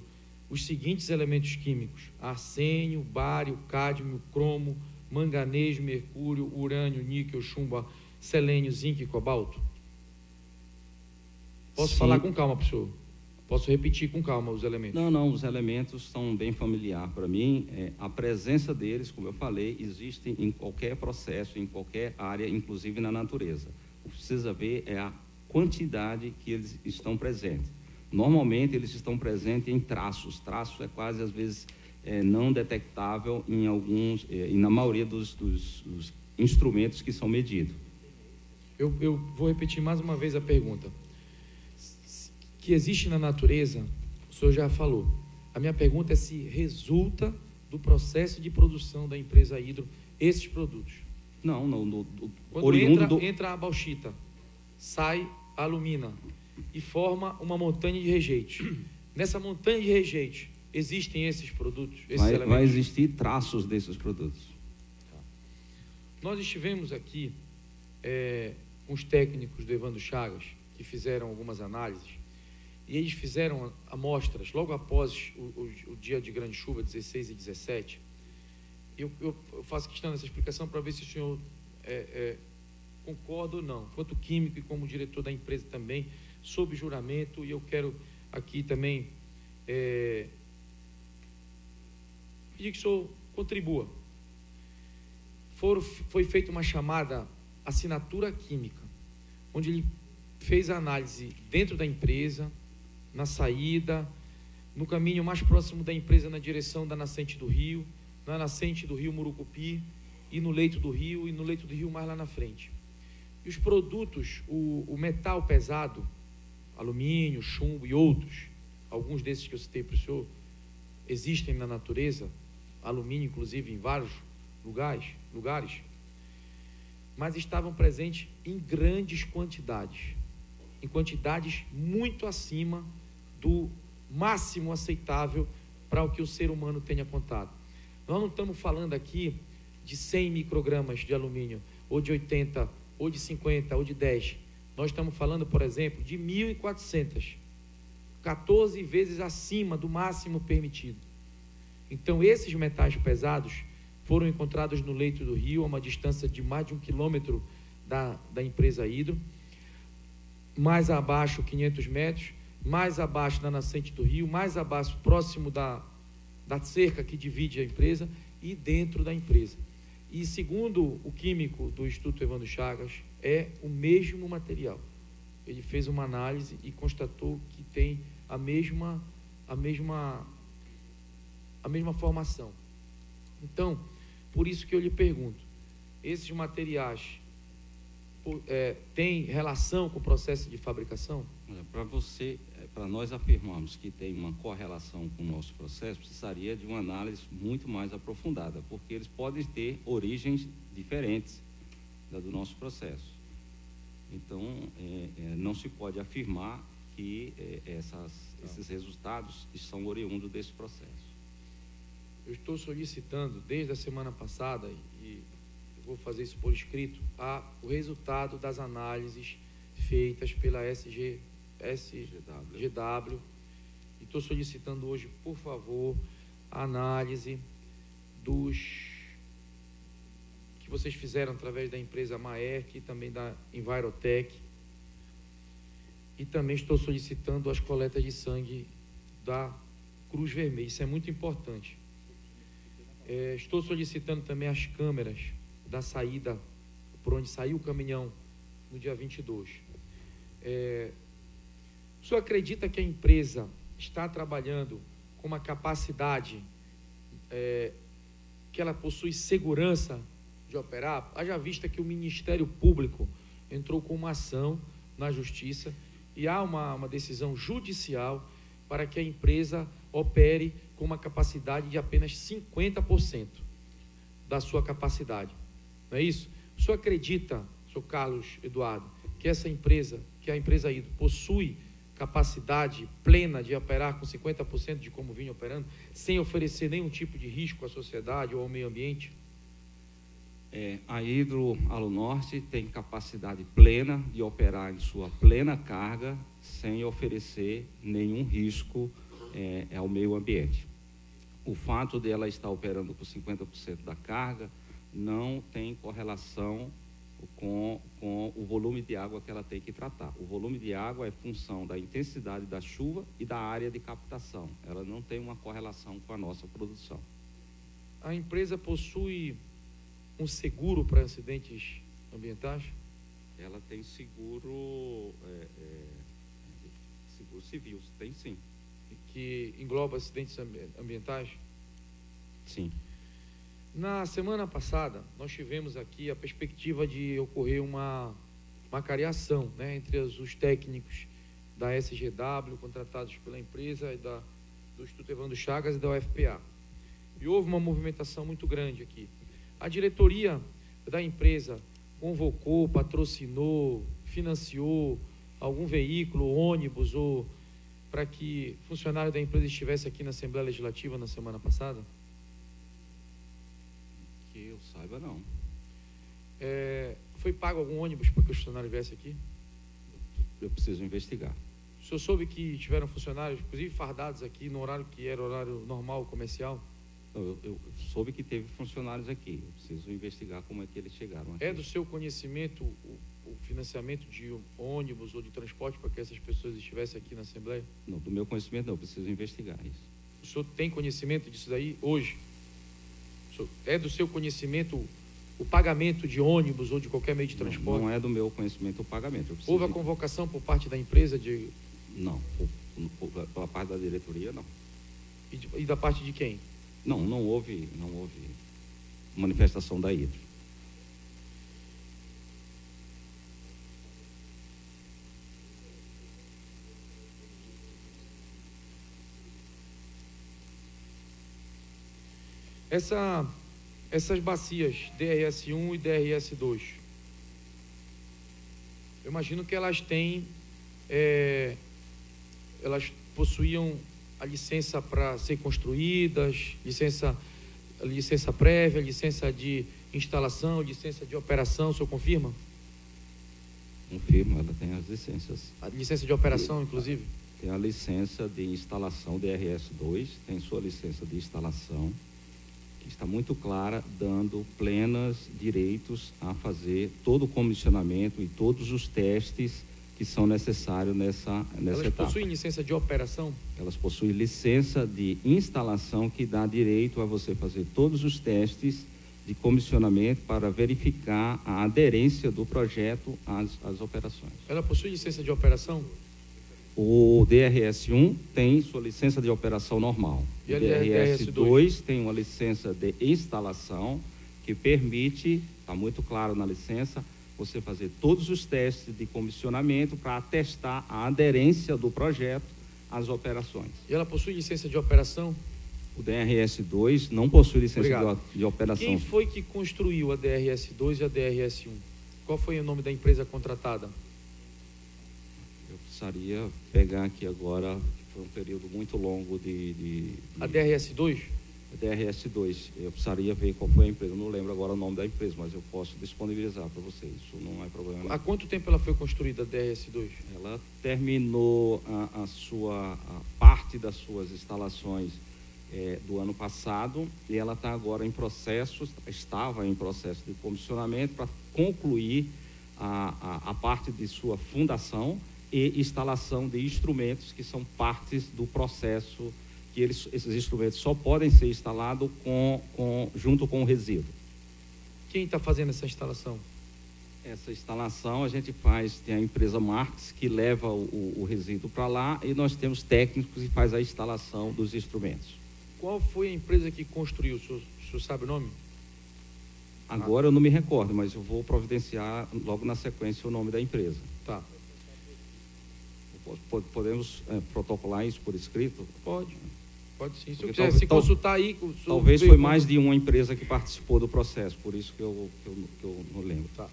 os seguintes elementos químicos: arsênio, bário, cádmio, cromo, manganês, mercúrio, urânio, níquel, chumbo, selênio, zinco e cobalto? Posso Sim. falar com calma, professor? Posso repetir com calma os elementos? Não, os elementos são bem familiares para mim. A presença deles, como eu falei, existe em qualquer processo, em qualquer área, inclusive na natureza. O que precisa ver é a quantidade que eles estão presentes. Normalmente, eles estão presentes em traços. Traços é quase, às vezes, não detectável em alguns, e na maioria dos instrumentos que são medidos. Eu vou repetir mais uma vez a pergunta. Que existe na natureza, o senhor já falou. A minha pergunta é se resulta do processo de produção da empresa Hidro esses produtos. Não. Quando entra a bauxita, sai a alumina e forma uma montanha de rejeitos. Nessa montanha de rejeitos, existem esses produtos, esses elementos? Vai existir traços desses produtos. Tá. Nós estivemos aqui com os técnicos do Evandro Chagas, que fizeram algumas análises, e eles fizeram amostras logo após o dia de grande chuva, 16 e 17. Eu faço questão dessa explicação para ver se o senhor concorda ou não, quanto químico e como diretor da empresa também, sob juramento, e eu quero aqui também pedir que o senhor contribua. Foi feita uma chamada assinatura química, onde ele fez a análise dentro da empresa, na saída, no caminho mais próximo da empresa na direção da nascente do rio, na nascente do rio Murucupi, e no leito do rio, e no leito do rio mais lá na frente. E os produtos, o metal pesado, alumínio, chumbo e outros, alguns desses que eu citei para o senhor, existem na natureza, alumínio inclusive em vários lugares, mas estavam presentes em grandes quantidades, em quantidades muito acima do máximo aceitável para o que o ser humano tenha contado. Nós não estamos falando aqui de 100 microgramas de alumínio, ou de 80, ou de 50, ou de 10. Nós estamos falando, por exemplo, de 1.400, 14 vezes acima do máximo permitido. Então, esses metais pesados foram encontrados no leito do rio, a uma distância de mais de 1 quilômetro da empresa Hidro. mais abaixo 500 metros, mais abaixo da nascente do rio, mais abaixo, próximo da cerca que divide a empresa e dentro da empresa. E segundo o químico do Instituto Evandro Chagas, é o mesmo material. Ele fez uma análise e constatou que tem a mesma formação. Então, por isso que eu lhe pergunto, esses materiais têm relação com o processo de fabricação? Para nós afirmarmos que tem uma correlação com o nosso processo, precisaria de uma análise muito mais aprofundada, porque eles podem ter origens diferentes da do nosso processo. Então, não se pode afirmar que esses resultados são oriundos desse processo. Eu estou solicitando, desde a semana passada, e vou fazer isso por escrito, o resultado das análises feitas pela SGW, e estou solicitando hoje, por favor, a análise que vocês fizeram através da empresa Maerc e também da Envirotec, e também estou solicitando as coletas de sangue da Cruz Vermelha. Isso é muito importante. Estou solicitando também as câmeras da saída, por onde saiu o caminhão no dia 22. O senhor acredita que a empresa está trabalhando com uma capacidade que ela possui segurança de operar? Haja vista que o Ministério Público entrou com uma ação na Justiça e há uma decisão judicial para que a empresa opere com uma capacidade de apenas 50% da sua capacidade. Não é isso? O senhor acredita, senhor Carlos Eduardo, que a empresa Hidro possui capacidade plena de operar com 50% de como vinha operando, sem oferecer nenhum tipo de risco à sociedade ou ao meio ambiente? A Hidro Alunorte tem capacidade plena de operar em sua plena carga, sem oferecer nenhum risco ao meio ambiente. O fato dela estar operando com 50% da carga não tem correlação com o volume de água que ela tem que tratar. O volume de água é função da intensidade da chuva e da área de captação. Ela não tem uma correlação com a nossa produção. A empresa possui um seguro para acidentes ambientais? Ela tem seguro civil, tem sim. Que engloba acidentes ambientais? Sim. Na semana passada, nós tivemos aqui a perspectiva de ocorrer uma cariação, né, entre os técnicos da SGW, contratados pela empresa, e do Instituto Evandro Chagas e da UFPA. E houve uma movimentação muito grande aqui. A diretoria da empresa convocou, patrocinou, financiou algum veículo, ônibus, ou para que funcionário da empresa estivesse aqui na Assembleia Legislativa na semana passada? Que eu saiba, não. Foi pago algum ônibus para que os funcionários viessem aqui? Eu preciso investigar. O senhor soube que tiveram funcionários, inclusive fardados aqui, no horário que era horário normal, comercial? Eu soube que teve funcionários aqui. Eu preciso investigar como é que eles chegaram aqui. É do seu conhecimento o financiamento de ônibus ou de transporte para que essas pessoas estivessem aqui na Assembleia? Não, do meu conhecimento não. Eu preciso investigar isso. O senhor tem conhecimento disso daí hoje? É do seu conhecimento o pagamento de ônibus ou de qualquer meio de transporte? Não é do meu conhecimento o pagamento. Houve a convocação por parte da empresa de... Não. Pela parte da diretoria, não. E da parte de quem? Não houve manifestação da Hidro. Essas bacias DRS1 e DRS2, eu imagino que elas têm, elas possuíam a licença para ser construídas, licença prévia, licença de instalação, licença de operação, o senhor confirma? Confirmo, ela tem as licenças. A licença de operação, inclusive? Tem a licença de instalação DRS2, tem sua licença de instalação, que está muito clara, dando plenos direitos a fazer todo o comissionamento e todos os testes que são necessários nessa Elas etapa. possuem licença de operação? Elas possuem licença de instalação que dá direito a você fazer todos os testes de comissionamento para verificar a aderência do projeto às operações. Ela possui licença de operação? O DRS-1 tem sua licença de operação normal. E a O DRS-2 tem uma licença de instalação que permite, está muito claro na licença, você fazer todos os testes de comissionamento para atestar a aderência do projeto às operações. E ela possui licença de operação? O DRS-2 não possui licença de operação. Quem foi que construiu a DRS-2 e a DRS-1? Qual foi o nome da empresa contratada? Eu precisaria pegar aqui agora, que foi um período muito longo A DRS-2? A DRS-2. Eu precisaria ver qual foi a empresa. Eu não lembro agora o nome da empresa, mas eu posso disponibilizar para vocês. Isso não é problema nenhum. Há quanto tempo ela foi construída, a DRS-2? Ela terminou a parte das suas instalações do ano passado e ela está agora em processo, estava em processo de comissionamento para concluir a parte de sua fundação e instalação de instrumentos que são partes do processo, que esses instrumentos só podem ser instalados junto com o resíduo. Quem está fazendo essa instalação? Essa instalação a gente faz, tem a empresa Marx que leva o resíduo para lá e nós temos técnicos que faz a instalação dos instrumentos. Qual foi a empresa que construiu? O senhor sabe o nome? Agora eu não me recordo, mas eu vou providenciar logo na sequência o nome da empresa. Tá. Podemos protocolar isso por escrito? Pode sim. Se eu Porque quiser se consultar aí... Talvez foi mais de uma empresa que participou do processo, por isso que eu não lembro. Tá.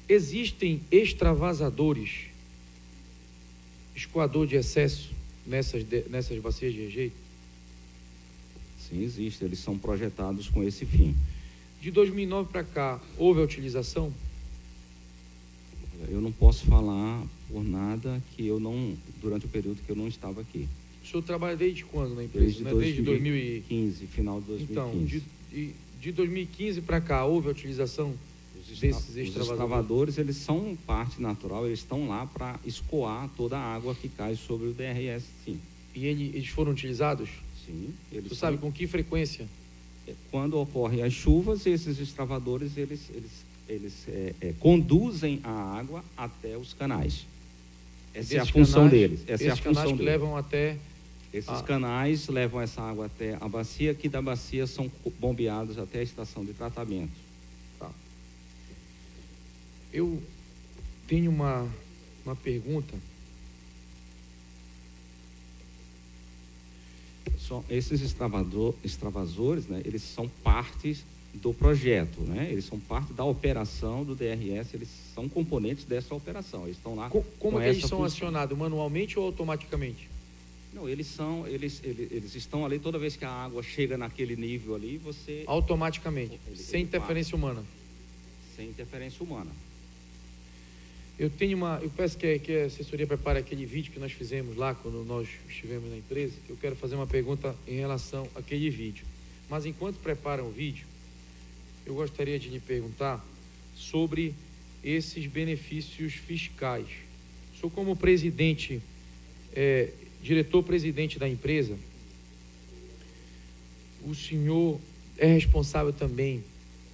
Existem extravasadores, escoador de excesso nessas bacias de rejeito? Sim, existe. Eles são projetados com esse fim. De 2009 para cá, houve a utilização? Eu não posso falar por nada que eu não, durante o período que eu não estava aqui. O senhor trabalha desde quando na empresa? Desde 2015, final de 2015. Então, de 2015 para cá, houve a utilização desses extravasadores? Os extravadores, eles são parte natural, eles estão lá para escoar toda a água que cai sobre o DRS, sim. E eles foram utilizados? Sim. Você sabe com que frequência? Quando ocorrem as chuvas, esses extravadores, eles conduzem a água até os canais. Essa é a função deles. Essa é a função deles. Levam até... Esses canais levam essa água até a bacia, que da bacia são bombeados até a estação de tratamento. Tá. Eu tenho uma pergunta. Esses extravasores, né, eles são partes do projeto, né? Eles são parte da operação do DRS, eles são componentes dessa operação. Eles estão lá. Como é que eles são acionados, manualmente ou automaticamente? Não, eles estão ali toda vez que a água chega naquele nível ali, você... Automaticamente, sem interferência humana. Sem interferência humana. Eu peço que a assessoria prepare aquele vídeo que nós fizemos lá, quando nós estivemos na empresa, que eu quero fazer uma pergunta em relação àquele vídeo. Mas enquanto preparam o vídeo, eu gostaria de lhe perguntar sobre esses benefícios fiscais. O senhor, como presidente, diretor-presidente da empresa, o senhor é responsável também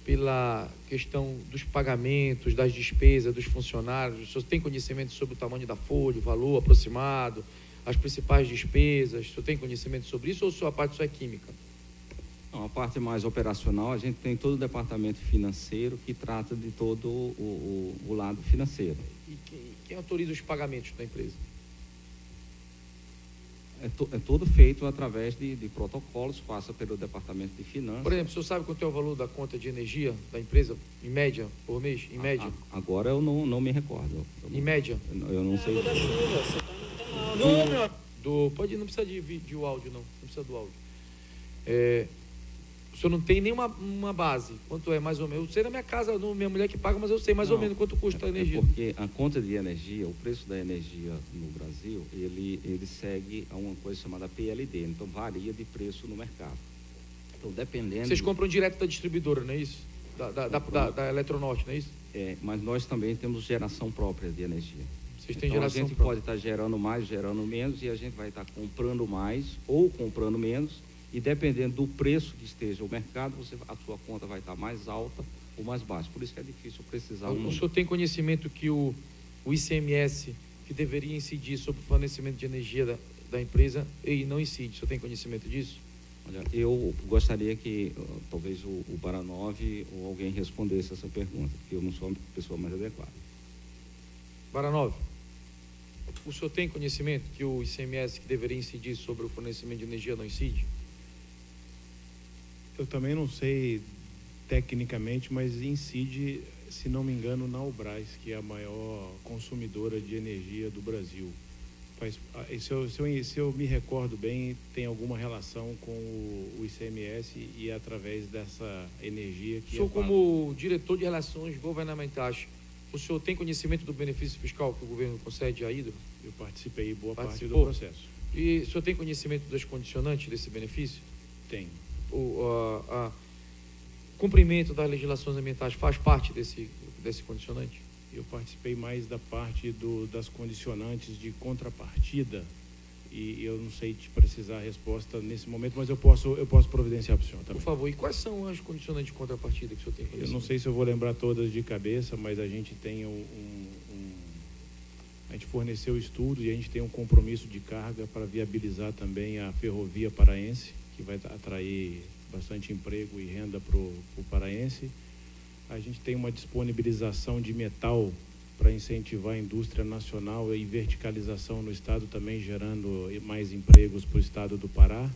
pela questão dos pagamentos, das despesas dos funcionários? O senhor tem conhecimento sobre o tamanho da folha, o valor aproximado, as principais despesas? O senhor tem conhecimento sobre isso ou a sua parte só é química? Não, a parte mais operacional, a gente tem todo o departamento financeiro que trata de todo o lado financeiro. E quem autoriza os pagamentos da empresa? É todo feito através de protocolos, passa pelo departamento de finanças. Por exemplo, o senhor sabe quanto é o valor da conta de energia da empresa, em média, por mês? Em média? Agora eu não me recordo. Em média? Eu não sei. Não precisa de vídeo, áudio, não precisa do áudio. O senhor não tem nenhuma base, quanto é mais ou menos? Eu sei na minha casa, minha mulher que paga, mas eu sei mais ou menos quanto custa a energia. Porque a conta de energia, o preço da energia no Brasil, ele segue a uma coisa chamada PLD, então varia de preço no mercado. Então, dependendo... Vocês compram direto da distribuidora, não é isso? Da Eletronorte, não é isso? Mas nós também temos geração própria de energia. Vocês têm então, geração a gente própria. pode estar gerando mais, gerando menos, e a gente vai estar comprando mais ou comprando menos, e dependendo do preço que esteja o mercado, a sua conta vai estar mais alta ou mais baixa. Por isso que é difícil precisar. O senhor tem conhecimento que o ICMS, que deveria incidir sobre o fornecimento de energia da empresa, e não incide? O senhor tem conhecimento disso? Olha, eu gostaria que talvez o Baranov ou alguém respondesse essa pergunta, porque eu não sou a pessoa mais adequada. Baranov, o senhor tem conhecimento que o ICMS, que deveria incidir sobre o fornecimento de energia, não incide? Eu também não sei tecnicamente, mas incide, se não me engano, na Ubras, que é a maior consumidora de energia do Brasil. Se eu me recordo bem, tem alguma relação com o ICMS e através dessa energia que... O senhor, como diretor de relações governamentais, o senhor tem conhecimento do benefício fiscal que o governo concede à Hidro? Eu participei boa parte do Participou? processo. E o senhor tem conhecimento das condicionantes desse benefício? Tenho. O cumprimento das legislações ambientais faz parte desse condicionante? Eu participei mais da parte das condicionantes de contrapartida, e eu não sei te precisar a resposta nesse momento, mas eu posso providenciar para o senhor também. Por favor, e quais são as condicionantes de contrapartida que o senhor tem conhecimento? Eu não sei se eu vou lembrar todas de cabeça, mas a gente tem a gente forneceu estudo e a gente tem um compromisso de carga para viabilizar também a ferrovia paraense, que vai atrair bastante emprego e renda para o paraense. A gente tem uma disponibilização de metal para incentivar a indústria nacional e verticalização no estado, também gerando mais empregos para o estado do Pará.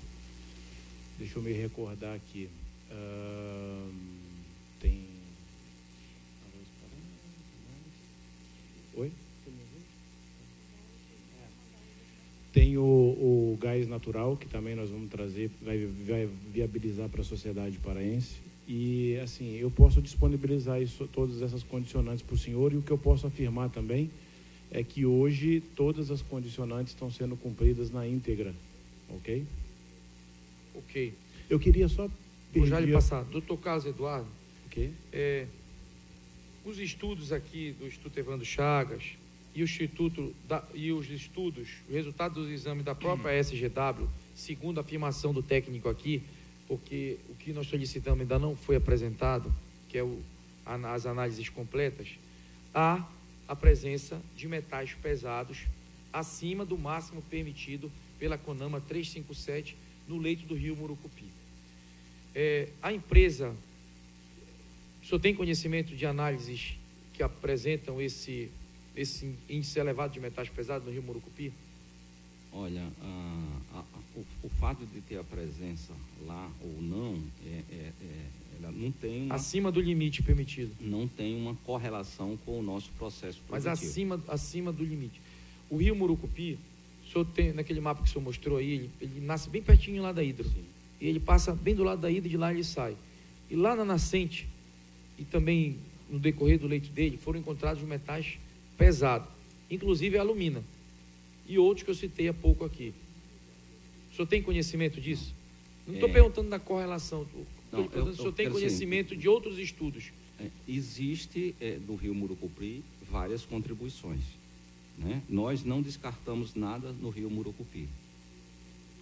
Deixa eu me recordar aqui. Tem... Oi? Tem o gás natural, que também nós vamos trazer, vai viabilizar para a sociedade paraense. E, assim, eu posso disponibilizar todas essas condicionantes para o senhor, e o que eu posso afirmar também é que hoje todas as condicionantes estão sendo cumpridas na íntegra, ok? Ok. Eu queria só Vou já lhe passar. Doutor Carlos Eduardo, ok? Os estudos aqui do Instituto Evandro Chagas e os estudos, o resultado dos exames da própria SGW, segundo a afirmação do técnico aqui, porque o que nós solicitamos ainda não foi apresentado, que é as análises completas, há a presença de metais pesados acima do máximo permitido pela CONAMA 357 no leito do rio Murucupi. A empresa, o senhor tem conhecimento de análises que apresentam esse índice elevado de metais pesados no rio Murucupi? Olha, o fato de ter a presença lá ou não, ela não tem uma, acima do limite permitido. Não tem uma correlação com o nosso processo produtivo. Mas acima do limite. O rio Murucupi, o senhor tem, naquele mapa que o senhor mostrou aí, ele nasce bem pertinho lá da Hidro. Sim. E ele passa bem do lado da Hidro, e de lá ele sai. E lá na nascente, e também no decorrer do leito dele, foram encontrados metais pesados, inclusive a alumina. E outros que eu citei há pouco aqui. O senhor tem conhecimento disso? Não estou perguntando da correlação. Estou perguntando se o senhor tem conhecimento de outros estudos. Existe no rio Murucupi várias contribuições, né? Nós não descartamos nada no rio Murucupi.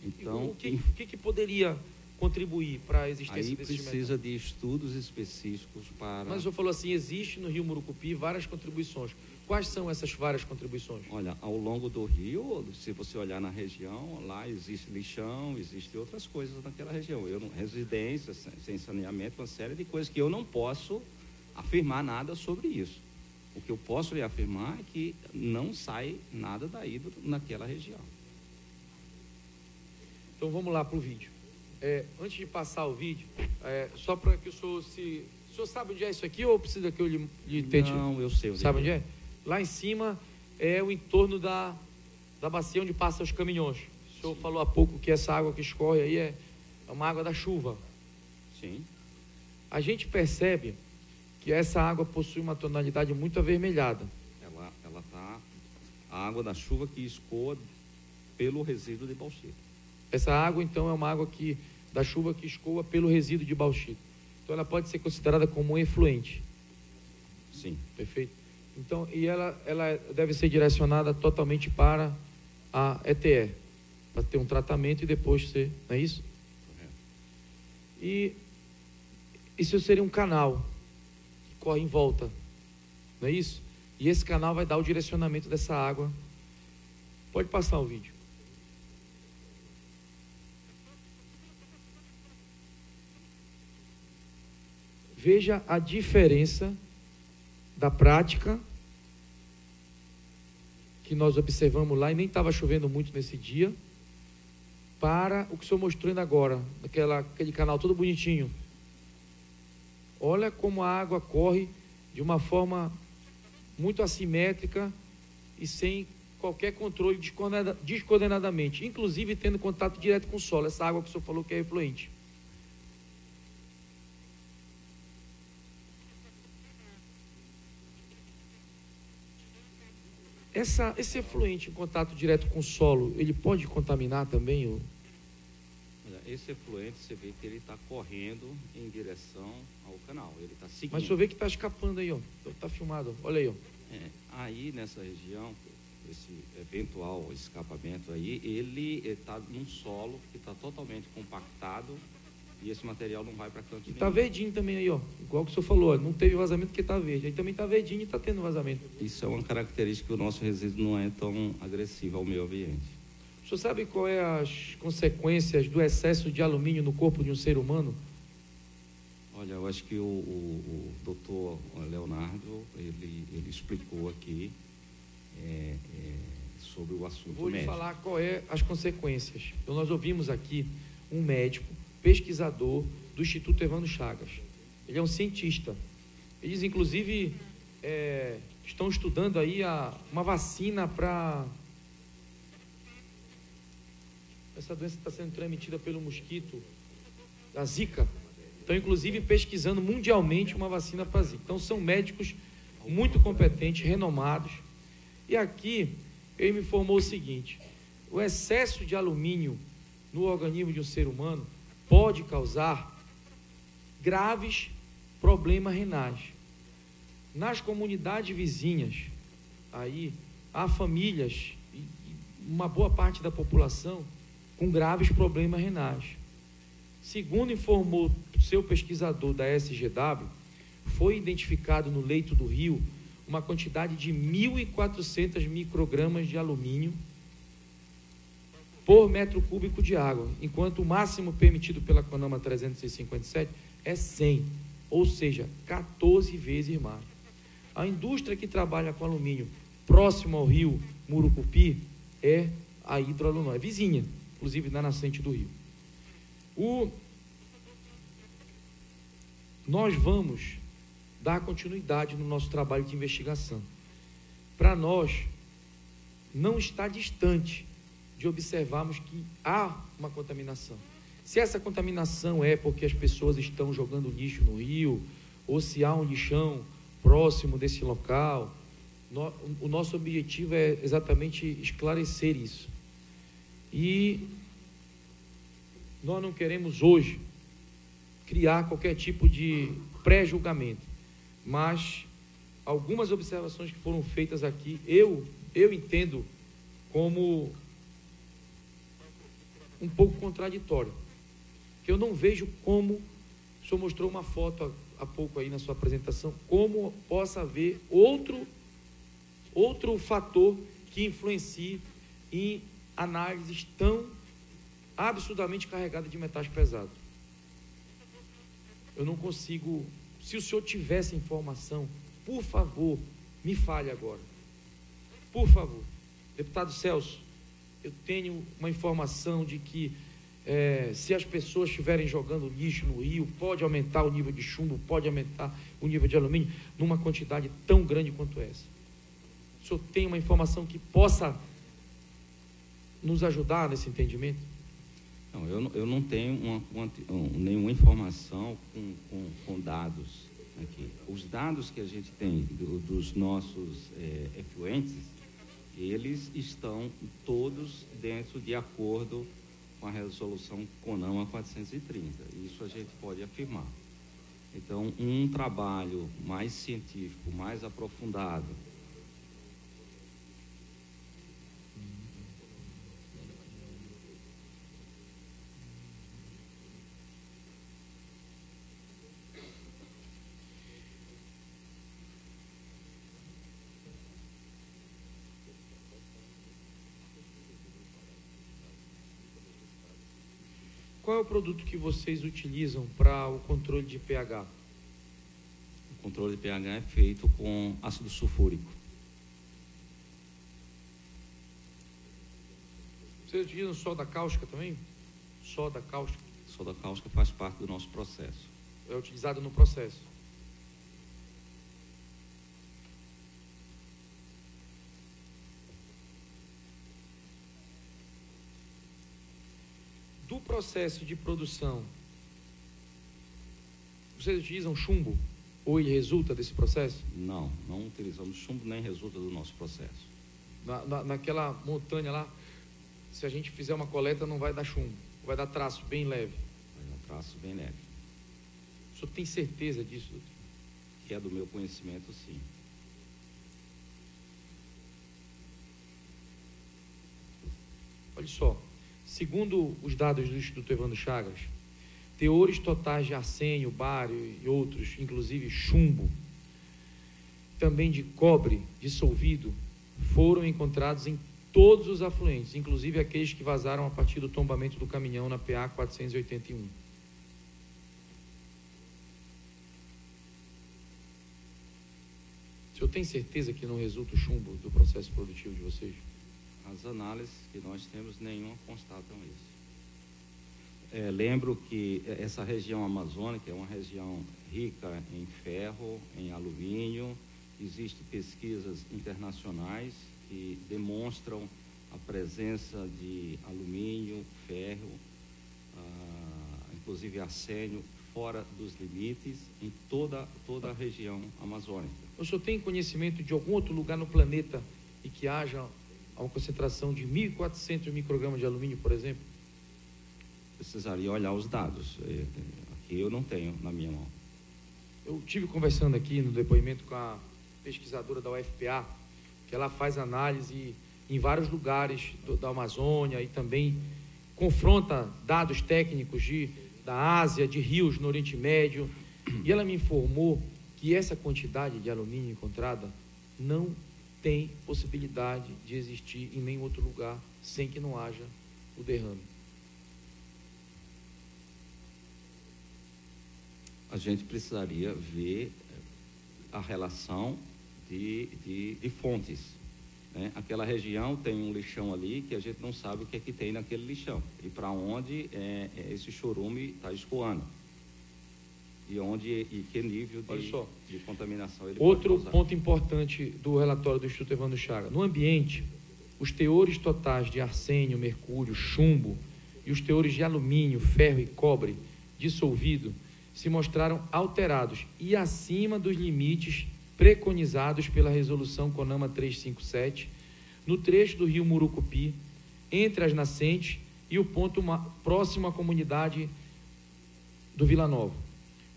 Então, o que poderia contribuir para a existência desses metais? Aí precisa de estudos específicos para... Mas o senhor falou assim, existe no rio Murucupi várias contribuições. Quais são essas várias contribuições? Olha, ao longo do rio, se você olhar na região, lá existe lixão, existem outras coisas naquela região. Residência, sem saneamento, uma série de coisas que eu não posso afirmar nada sobre isso. O que eu posso lhe afirmar é que não sai nada da Hidro naquela região. Então vamos lá para o vídeo. Antes de passar o vídeo, só para que o senhor se... O senhor sabe onde é isso aqui ou precisa que eu lhe tente? Não, eu sei. Sabe onde é? Lá em cima é o entorno da bacia onde passam os caminhões. O senhor falou há pouco que essa água que escorre aí é uma água da chuva. Sim. A gente percebe que essa água possui uma tonalidade muito avermelhada. Ela tá a água da chuva que escoa pelo resíduo de bauxita. Essa água, então, é uma água que da chuva que escoa pelo resíduo de bauxita. Então ela pode ser considerada como um efluente. Sim. Perfeito? Então, e ela deve ser direcionada totalmente para a ETE, para ter um tratamento e depois ser, não é isso? Correto. E isso seria um canal que corre em volta, não é isso? E esse canal vai dar o direcionamento dessa água. Pode passar o vídeo. Veja a diferença da prática que nós observamos lá, e nem estava chovendo muito nesse dia, para o que o senhor mostrou ainda agora, aquele canal todo bonitinho. Olha como a água corre de uma forma muito assimétrica e sem qualquer controle, descoordenadamente, inclusive tendo contato direto com o solo, essa água que o senhor falou que é efluente. Esse efluente em contato direto com o solo, ele pode contaminar também o... Esse efluente, você vê que ele está correndo em direção ao canal, ele está seguindo. Mas o senhor vê que está escapando aí, ó. Está filmado, ó. Olha aí, ó. Aí nessa região, esse eventual escapamento aí, ele está num solo que está totalmente compactado e esse material não vai para canto nenhum. Está verdinho também aí, ó. Igual que o senhor falou, ó. Não teve vazamento porque está verde. Aí também está verdinho e está tendo vazamento. Isso é uma característica que o nosso resíduo não é tão agressivo ao meio ambiente. O senhor sabe qual é as consequências do excesso de alumínio no corpo de um ser humano? Olha, eu acho que o doutor Leonardo, ele explicou aqui sobre o assunto Vou lhe médico. falar qual é as consequências. Então, nós ouvimos aqui um médico, pesquisador do Instituto Evandro Chagas. Ele é um cientista. Eles, inclusive, estão estudando aí uma vacina para... Essa doença está sendo transmitida pelo mosquito, da Zika. Estão, inclusive, pesquisando mundialmente uma vacina para a Zika. Então, são médicos muito competentes, renomados. E aqui, ele me informou o seguinte: o excesso de alumínio no organismo de um ser humano pode causar graves problemas renais. Nas comunidades vizinhas, aí, há famílias, e uma boa parte da população, com graves problemas renais. Segundo informou o seu pesquisador da SGW, foi identificado no leito do rio uma quantidade de 1.400 microgramas de alumínio por metro cúbico de água, enquanto o máximo permitido pela CONAMA 357 é 100, ou seja, 14 vezes mais. A indústria que trabalha com alumínio próximo ao rio Murucupi é a Hidroalumínio, é vizinha, inclusive na nascente do rio. Nós vamos dar continuidade no nosso trabalho de investigação. Para nós, não está distante de observarmos que há uma contaminação. Se essa contaminação é porque as pessoas estão jogando lixo no rio, ou se há um lixão próximo desse local, o nosso objetivo é exatamente esclarecer isso. E nós não queremos hoje criar qualquer tipo de pré-julgamento, mas algumas observações que foram feitas aqui, eu entendo como um pouco contraditório, que eu não vejo como, o senhor mostrou uma foto há pouco aí na sua apresentação, como possa haver outro fator que influencie em análises tão absurdamente carregadas de metais pesados. Eu não consigo. Se o senhor tivesse informação, por favor, me fale agora. Por favor. Deputado Celso, eu tenho uma informação de que se as pessoas estiverem jogando lixo no rio, pode aumentar o nível de chumbo, pode aumentar o nível de alumínio, numa quantidade tão grande quanto essa. O senhor tem uma informação que possa nos ajudar nesse entendimento? Não, eu não tenho nenhuma informação com dados aqui. Os dados que a gente tem dos nossos efluentes, eles estão todos dentro de acordo com a resolução CONAMA 430. Isso a gente pode afirmar. Então, um trabalho mais científico, mais aprofundado, Qual é o produto que vocês utilizam para o controle de pH? o controle de pH é feito com ácido sulfúrico. Vocês utilizam soda cáustica também? Soda cáustica Soda cáustica faz parte do nosso processo. é utilizada no processo. Do processo de produção, vocês utilizam chumbo? Ou ele resulta desse processo? Não utilizamos chumbo nem resulta do nosso processo. Naquela montanha lá, se a gente fizer uma coleta, não vai dar chumbo, vai dar traço bem leve. É um traço bem leve. O senhor tem certeza disso, doutor? Que é do meu conhecimento, sim. Olha só, segundo os dados do Instituto Evandro Chagas, teores totais de arsênio, bário e outros, inclusive chumbo, também de cobre dissolvido, foram encontrados em todos os afluentes, inclusive aqueles que vazaram a partir do tombamento do caminhão na PA 481. O senhor tem certeza que não resulta o chumbo do processo produtivo de vocês? As análises que nós temos, nenhuma constatam isso. Lembro que essa região amazônica é uma região rica em ferro, em alumínio. Existem pesquisas internacionais que demonstram a presença de alumínio, ferro, inclusive arsênio, fora dos limites em toda a região amazônica. O senhor tem conhecimento de algum outro lugar no planeta em que haja uma concentração de 1.400 microgramas de alumínio, por exemplo? Precisaria olhar os dados. Aqui eu não tenho na minha mão. Eu tive conversando aqui no depoimento com a pesquisadora da UFPA, que ela faz análise em vários lugares da Amazônia e também confronta dados técnicos da Ásia, de rios no Oriente Médio, e ela me informou que essa quantidade de alumínio encontrada não tem possibilidade de existir em nenhum outro lugar sem que não haja o derrame. A gente precisaria ver a relação de fontes, né? Aquela região tem um lixão ali que a gente não sabe o que é que tem naquele lixão e para onde esse chorume está escoando e que nível de contaminação ele pode causar. Outro ponto importante do relatório do Instituto Evandro Chagas: no ambiente, os teores totais de arsênio, mercúrio, chumbo e os teores de alumínio, ferro e cobre dissolvido se mostraram alterados e acima dos limites preconizados pela resolução CONAMA 357, no trecho do rio Murucupi, entre as nascentes e o ponto próximo à comunidade do Vila Nova,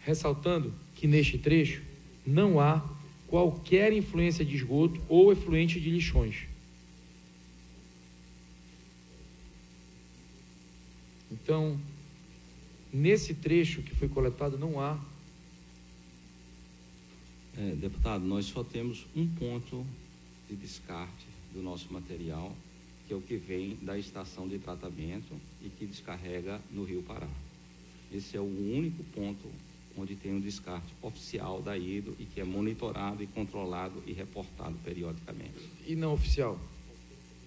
ressaltando que neste trecho não há qualquer influência de esgoto ou efluente de lixões. Então, nesse trecho que foi coletado não há. Deputado, nós só temos um ponto de descarte do nosso material, que é o que vem da estação de tratamento e que descarrega no Rio Pará. Esse é o único ponto onde tem um descarte oficial da hidro e que é monitorado e controlado e reportado periodicamente. E não oficial?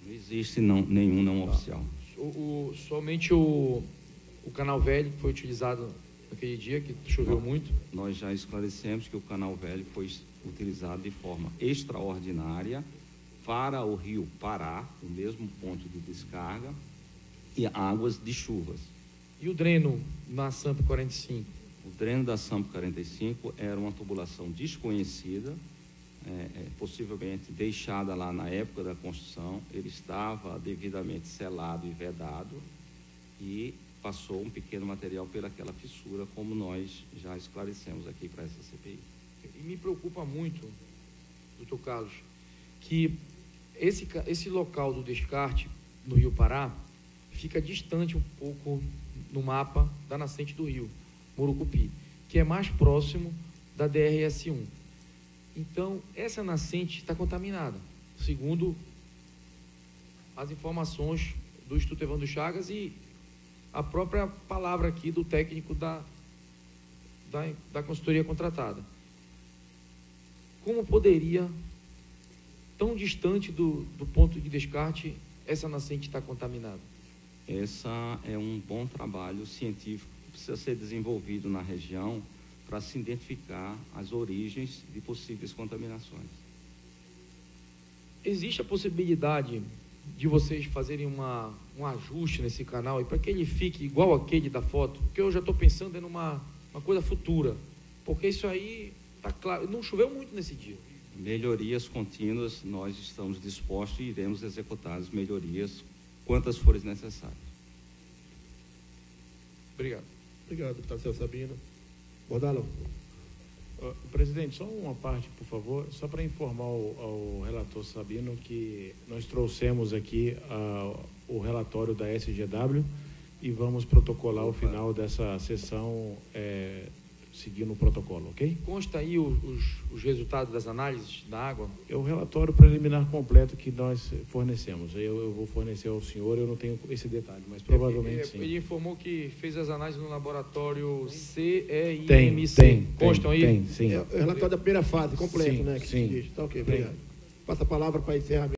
Não existe nenhum não oficial. Somente o canal velho que foi utilizado naquele dia, que choveu muito? Nós já esclarecemos que o canal velho foi utilizado de forma extraordinária para o Rio Pará, o mesmo ponto de descarga, e águas de chuvas. E o dreno na SAMP 45? O dreno da SAMP 45 era uma tubulação desconhecida, possivelmente deixada lá na época da construção. Ele estava devidamente selado e vedado, e passou um pequeno material pelaquela fissura, como nós já esclarecemos aqui para essa CPI. E me preocupa muito, doutor Carlos, que esse local do descarte no Rio Pará fica distante um pouco no mapa da nascente do rio, Murucupi, que é mais próximo da DRS-1. Então, essa nascente está contaminada, segundo as informações do Instituto Evandro Chagas e a própria palavra aqui do técnico da consultoria contratada. Como poderia, tão distante do ponto de descarte, essa nascente estar contaminada? Esse é um bom trabalho científico que precisa ser desenvolvido na região para se identificar as origens de possíveis contaminações. Existe a possibilidade de vocês fazerem um ajuste nesse canal e para que ele fique igual aquele da foto? Porque eu já estou pensando em uma coisa futura, porque isso aí está claro, não choveu muito nesse dia. Melhorias contínuas, nós estamos dispostos e iremos executar as melhorias quantas forem necessárias. Obrigado. Obrigado, deputado Celso Sabino. Bordalo. Presidente, só uma parte, por favor, só para informar ao relator Sabino que nós trouxemos aqui o relatório da SGW e vamos protocolar o final dessa sessão seguindo o protocolo, ok? Consta aí os resultados das análises da água? É o relatório preliminar completo que nós fornecemos. Eu vou fornecer ao senhor, eu não tenho esse detalhe, mas provavelmente sim. Ele informou que fez as análises no laboratório CEIMC. Tem. Constam aí? Tem, sim. É o relatório da primeira fase, completo, Sim, né? Que sim. se diz. Tá ok, obrigado. Passa a palavra para encerramento.